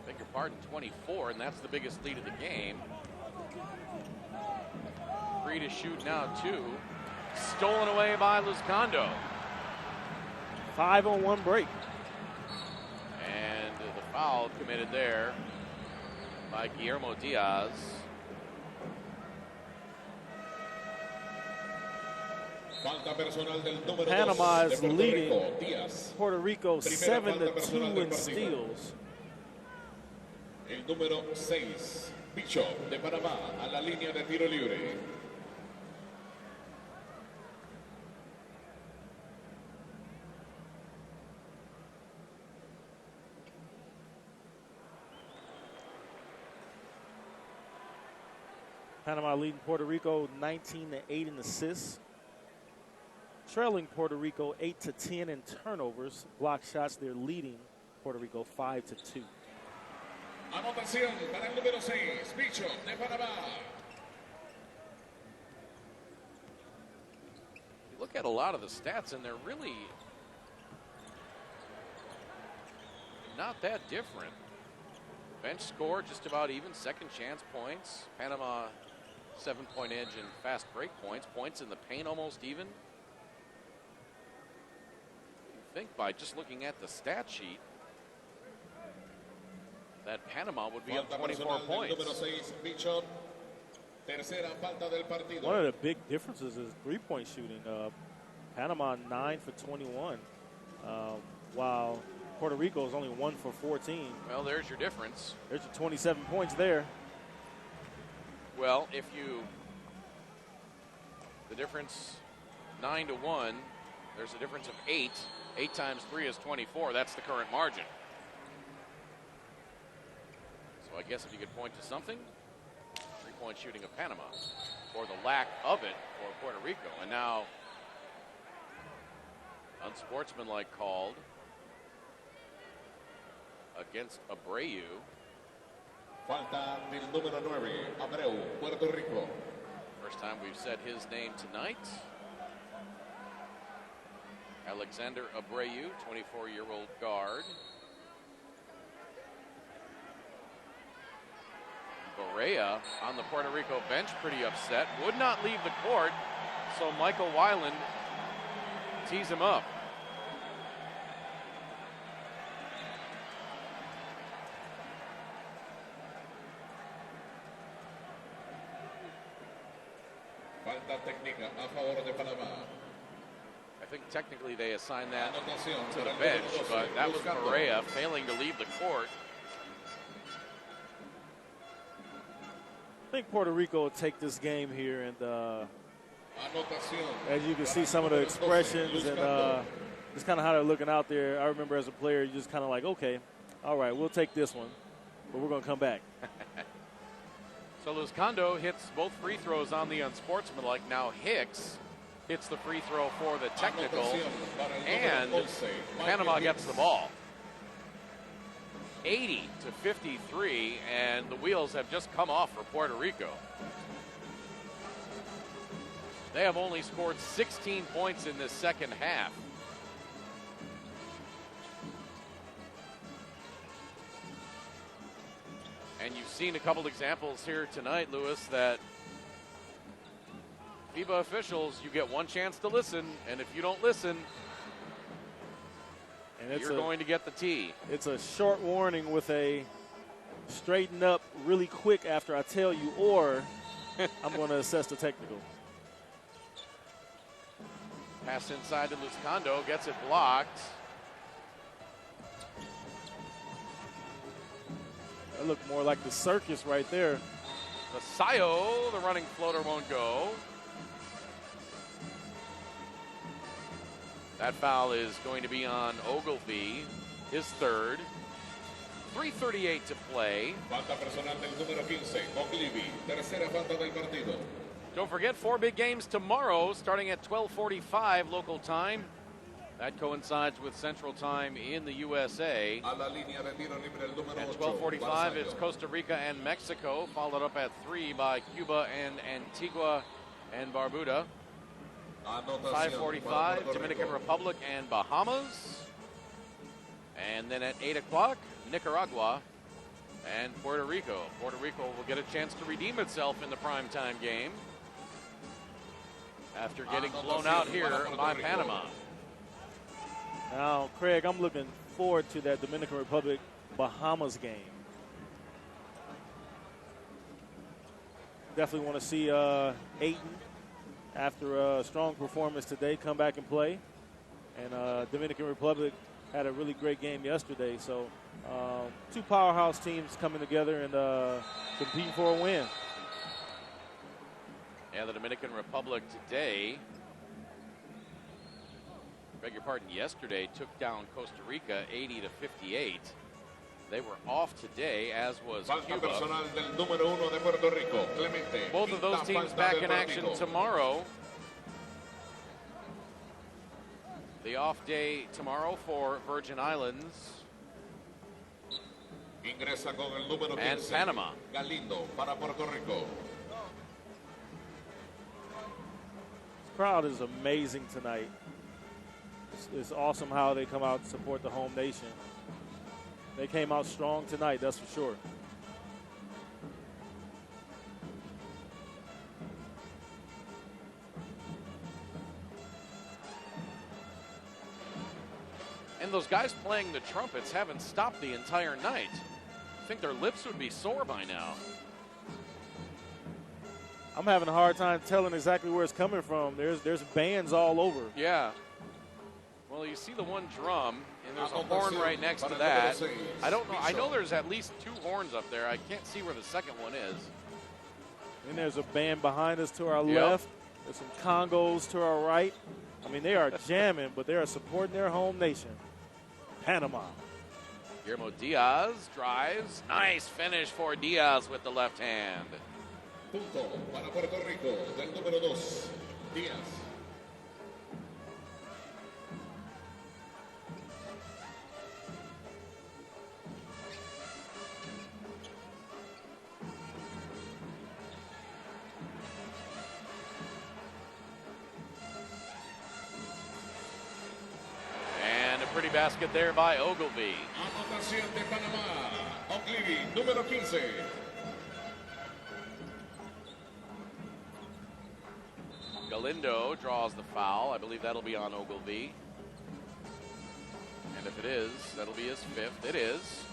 Beg your pardon, 24, and that's the biggest lead of the game. Free to shoot now, 2. Stolen away by Luzcando. 5-on-1 break. And the foul committed there by Guillermo Diaz. Panama is leading Puerto Rico 7-2 in steals. El número 6, Bicho de Panamá a la línea de tiro libre. Panama leading Puerto Rico 19-8 in assists. Trailing Puerto Rico 8-10 in turnovers. Block shots, they're leading Puerto Rico 5-2. Anotación para el número 6, Bicho de Panamá. You look at a lot of the stats, and they're really not that different. Bench score just about even. Second chance points. Panama 7-point edge in fast break points. Points in the paint almost even. You think by just looking at the stat sheet that Panama would be up 24 points. One of the big differences is three-point shooting. Panama 9 for 21, while Puerto Rico is only 1 for 14. Well, there's your difference. There's your 27 points there. Well, if you, the difference 9-1, there's a difference of 8. 8 times 3 is 24. That's the current margin. So I guess if you could point to something, three-point shooting of Panama, or the lack of it for Puerto Rico. And now, unsportsmanlike called against Abreu. Falta del número 9, Abreu, Puerto Rico. First time we've said his name tonight. Alexander Abreu, 24-year-old guard. Barea on the Puerto Rico bench, pretty upset. Would not leave the court, so Michael Weiland tees him up. Falta técnica a favor de Panamá. I think technically they assigned that to the bench, but that was Barea failing to leave the court. I think Puerto Rico will take this game here, and as you can see some of the expressions and just kind of how they're looking out there. I remember as a player, you just kind of like, okay, all right, we'll take this one, but we're going to come back. So Luzcando hits both free throws on the unsportsmanlike. Now Hicks hits the free throw for the technical, and Panama gets the ball. 80-53, and the wheels have just come off for Puerto Rico. They have only scored 16 points in this second half. And you've seen a couple examples here tonight, Lewis, that FIBA officials, you get one chance to listen, and if you don't listen, and you're going to get the tee. It's a short warning with a straighten up really quick after I tell you, or I'm going to assess the technical. Pass inside to Luzcando, gets it blocked. That looked more like the circus right there. Vasallo, the running floater won't go. That foul is going to be on Ogilvy, his third. 3:38 to play. Falta personal del número 15, Oglivi. Tercera falta del partido. Don't forget, 4 big games tomorrow, starting at 12:45 local time. That coincides with Central Time in the USA. A la línea de tiro libre el número At 8. 12:45, it's Costa Rica and Mexico, followed up at 3 by Cuba and Antigua and Barbuda. 5:45, Dominican Republic and Bahamas. And then at 8 o'clock, Nicaragua and Puerto Rico. Puerto Rico will get a chance to redeem itself in the primetime game after getting blown out here by Panama. Now, Craig, I'm looking forward to that Dominican Republic-Bahamas game. Definitely want to see Ayton, after a strong performance today, come back and play. And Dominican Republic had a really great game yesterday. So two powerhouse teams coming together and competing for a win. Yeah, the Dominican Republic today, beg your pardon, yesterday took down Costa Rica 80-58. They were off today, as was Falta Cuba. personal del número 1 de Puerto Rico, Clemente. Both of those Quinta teams falta back del in action partido. tomorrow. The off day tomorrow for Virgin Islands Ingresa con el número 15. and Panama. Galindo para Puerto Rico. This crowd is amazing tonight. It's awesome how they come out and support the home nation. They came out strong tonight, that's for sure. And those guys playing the trumpets haven't stopped the entire night. I think their lips would be sore by now. I'm having a hard time telling exactly where it's coming from. There's bands all over. Yeah. Well, you see the one drum, and there's a horn right next to that. I don't know. I know there's at least 2 horns up there. I can't see where the second one is. And there's a band behind us to our Yep. left. There's some Congos to our right. I mean, they are jamming, but they are supporting their home nation, Panama. Guillermo Diaz drives. Nice finish for Diaz with the left hand. Punto para Puerto Rico del número 2, Díaz. And a pretty basket there by Ogilvy. Anotación de Panamá. Oglivi, número 15. Galindo draws the foul. I believe that'll be on Ogilvy. And if it is, that'll be his 5th. It is.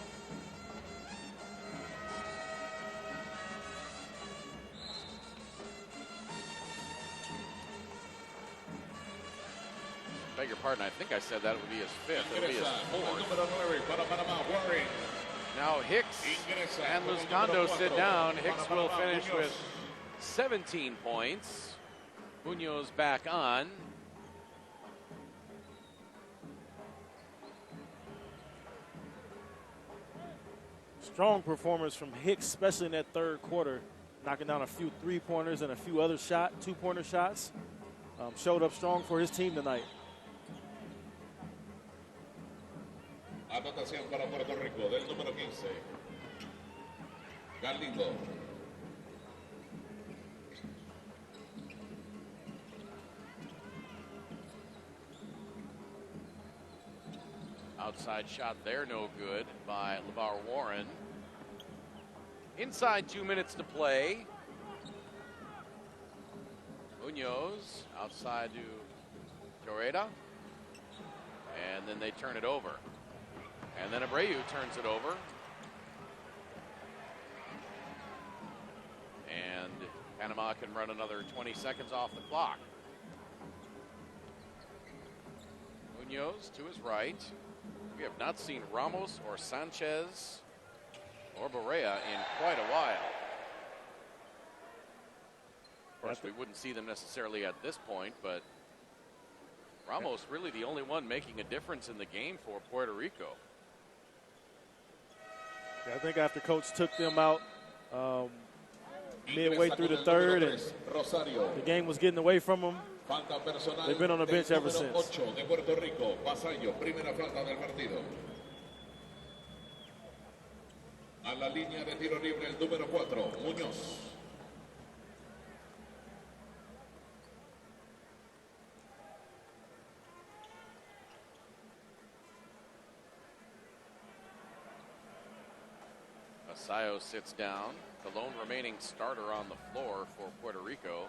Beg your pardon, I think I said that would be his 5th. It'll be his Ingresa con el 4th. número 9 para Panamá, Warren. Now Hicks Ingresa and con el Luzcando número sit 4 down. para Hicks will Panamá, finish Muñoz. with 17 points. Munoz back on. Strong performance from Hicks, especially in that third quarter, knocking down a few three-pointers and a few other two-pointer shots. Showed up strong for his team tonight. Anotación para Puerto Rico del número 15. Galindo. Outside shot there, no good by LeVar Warren. Inside 2 minutes to play. Munoz outside to Torreda. And then they turn it over. And then Abreu turns it over. And Panama can run another 20 seconds off the clock. Munoz to his right. We have not seen Ramos or Sanchez or Barea in quite a while. Of course, we wouldn't see them necessarily at this point, but Ramos really the only one making a difference in the game for Puerto Rico. Yeah, I think after Coach took them out midway through the third and the game was getting away from them, Falta personal they've been on the bench del ever número since. 8 de Puerto Rico. Vasallo, primera falta del partido. A la línea de tiro libre el número 4, Muñoz. Masayo sits down, the lone remaining starter on the floor for Puerto Rico.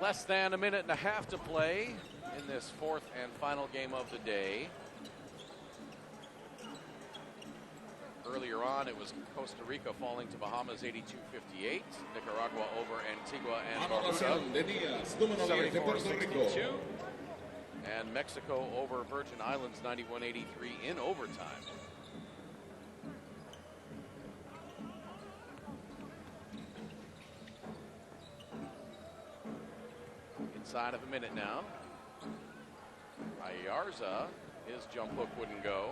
Less than a minute and a half to play in this fourth and final game of the day. Earlier on, it was Costa Rica falling to Bahamas 82-58. Nicaragua over Antigua and Anotación de Díaz, número 10 de Puerto Rico. 74-62. And Mexico over Virgin Islands 91-83 in overtime. Inside of a minute now. Ayarza, his jump hook wouldn't go.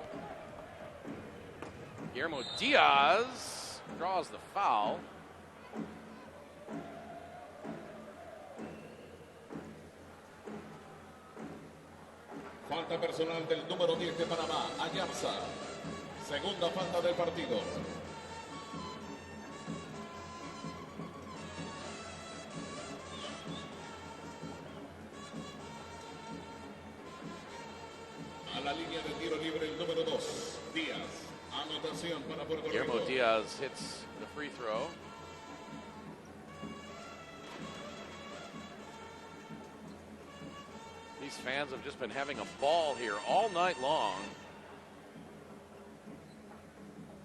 Guillermo Diaz draws the foul. Falta personal del número 10 de Panamá, Ayarza. Segunda falta del partido. A la línea de tiro libre el número 2, Díaz. Anotación para Puerto Rico. Guillermo Diaz hits the free throw. These fans have just been having a ball here all night long.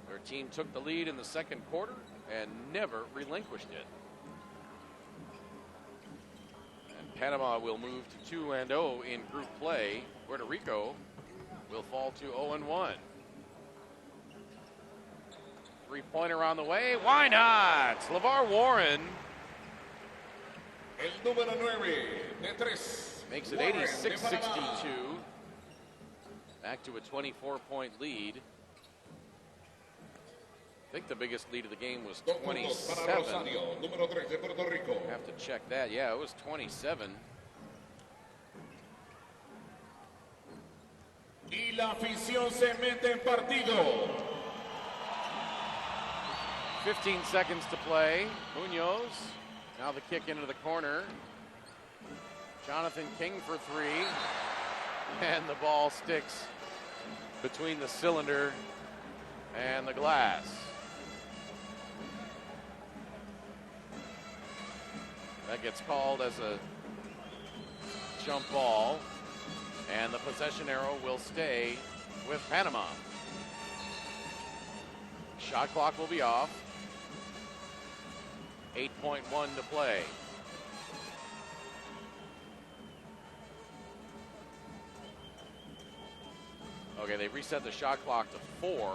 Their team took the lead in the second quarter and never relinquished it. And Panama will move to 2-0 in group play. Puerto Rico will fall to 0-1. Three-pointer on the way. Why not? LeVar Warren El número 9 de 3. makes it 86-62. Back to a 24-point lead. I think the biggest lead of the game was 27. Número 3 de Puerto Rico. Have to check that. Yeah, it was 27. Y la afición se mete en partido. 15 seconds to play. Munoz, now the kick into the corner. Jonathan King for three. And the ball sticks between the cylinder and the glass. That gets called as a jump ball. And the possession arrow will stay with Panama. Shot clock will be off. 8.1 to play. Okay, they reset the shot clock to 4.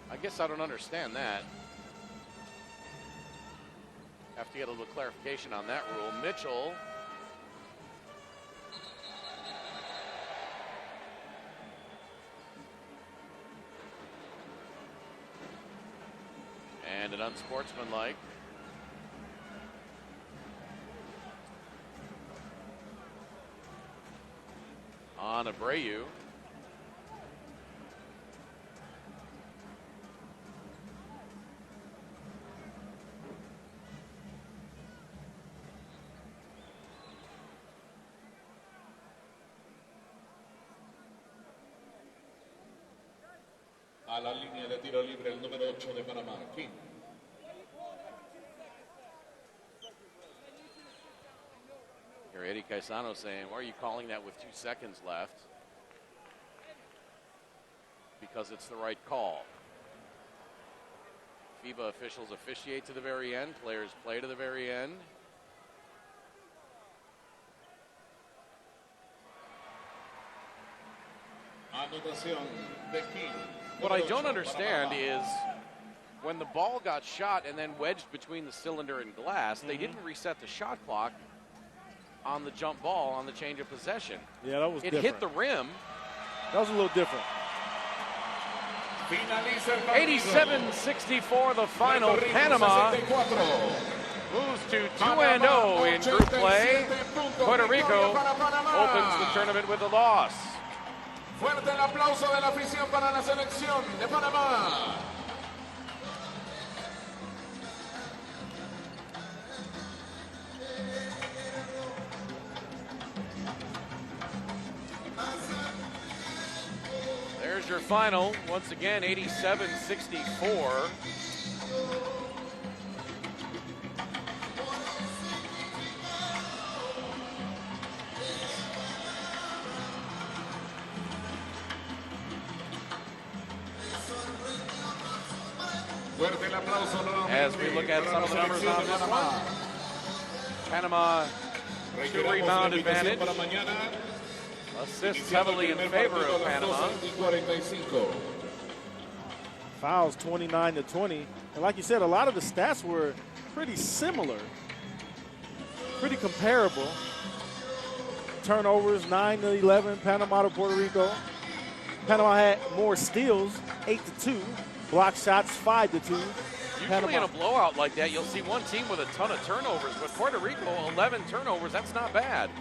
I guess I don't understand that. Have to get a little clarification on that rule. Mitchell. And an unsportsmanlike. On Abreu. A la línea de tiro libre el número 8 de Panamá, King. Here, Eddie Caisano saying, why are you calling that with 2 seconds left? Because it's the right call. FIBA officials officiate to the very end. Players play to the very end. Anotación de King. What I don't understand is when the ball got shot and then wedged between the cylinder and glass, they didn't reset the shot clock on the jump ball on the change of possession. Yeah, that was It different. hit the rim. That was a little different. 87-64 the final. Panama moves to 2-0 in group play. Puerto Rico opens the tournament with a loss. Fuerte el aplauso de la afición para la selección de Panamá. There's your final. Once again, 87-64. Fuerte el aplauso As we look at some of the numbers on this one, Panama 2-rebound advantage. Assists heavily in favor of Panama. Fouls 29-20. And like you said, a lot of the stats were pretty similar, pretty comparable. Turnovers 9-11, Panama to Puerto Rico. Panama had more steals, 8-2. Block shots 5-2. Usually in a blowout like that, you'll see one team with a ton of turnovers, but Puerto Rico, 11 turnovers, that's not bad.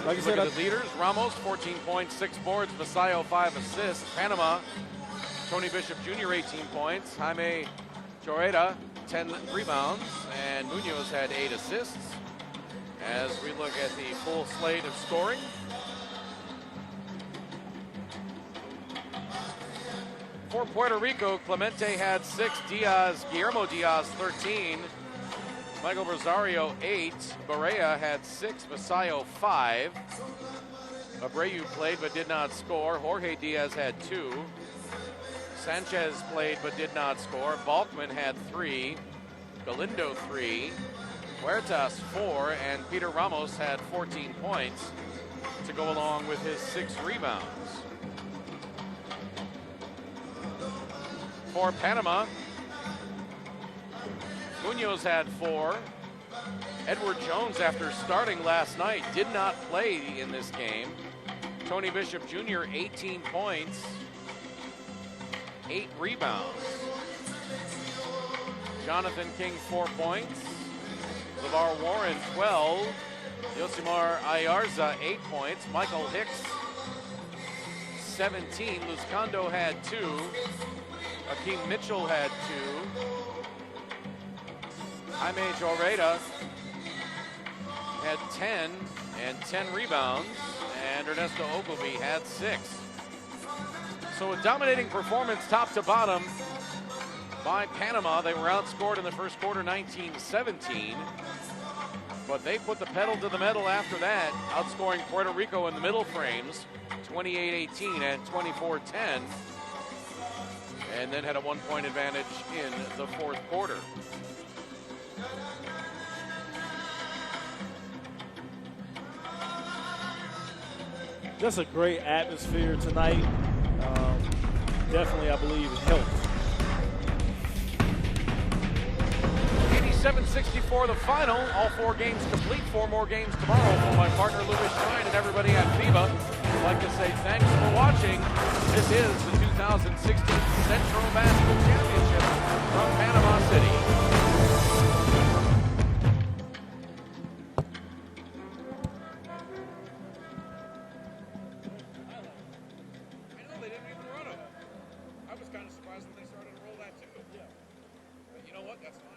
Like you Look said, at the leaders. Ramos, 14 points, 6 boards. Vasallo, 5 assists. Panama, Tony Bishop Jr., 18 points. Jaime Choreta, 10 rebounds. And Munoz had 8 assists. As we look at the full slate of scoring. For Puerto Rico, Clemente had 6. Guillermo Diaz, 13. Michael Rosario, 8. Barea had 6. Vasallo, 5. Abreu played but did not score. Jorge Diaz had 2. Sanchez played but did not score. Balkman had 3. Galindo, 3. Huertas, 4. And Peter Ramos had 14 points to go along with his 6 rebounds. For Panama, Munoz had 4. Edward Jones, after starting last night, did not play in this game. Tony Bishop Jr., 18 points, 8 rebounds. Jonathan King, 4 points. LeVar Warren, 12. Yosimar Ayarza, 8 points. Michael Hicks, 17. Luzcando had 2. Akeem Mitchell had 2. Jaime Choreta had 10 and 10 rebounds, and Ernesto Ogilvy had 6. So a dominating performance top to bottom by Panama. They were outscored in the first quarter 19-17, but they put the pedal to the metal after that, outscoring Puerto Rico in the middle frames 28-18 and 24-10. And then had a 1-point advantage in the fourth quarter. Just a great atmosphere tonight. Definitely, I believe, it helped. 87-64 the final. All 4 games complete. 4 more games tomorrow. For my partner Louis Shine and everybody at Fiba, I'd like to say thanks for watching. This is the 2016 Centrobasket Championship from Panama City. I know they didn't even run them. I was kind of surprised when they started to roll that too. Yeah. But you know what? That's fine.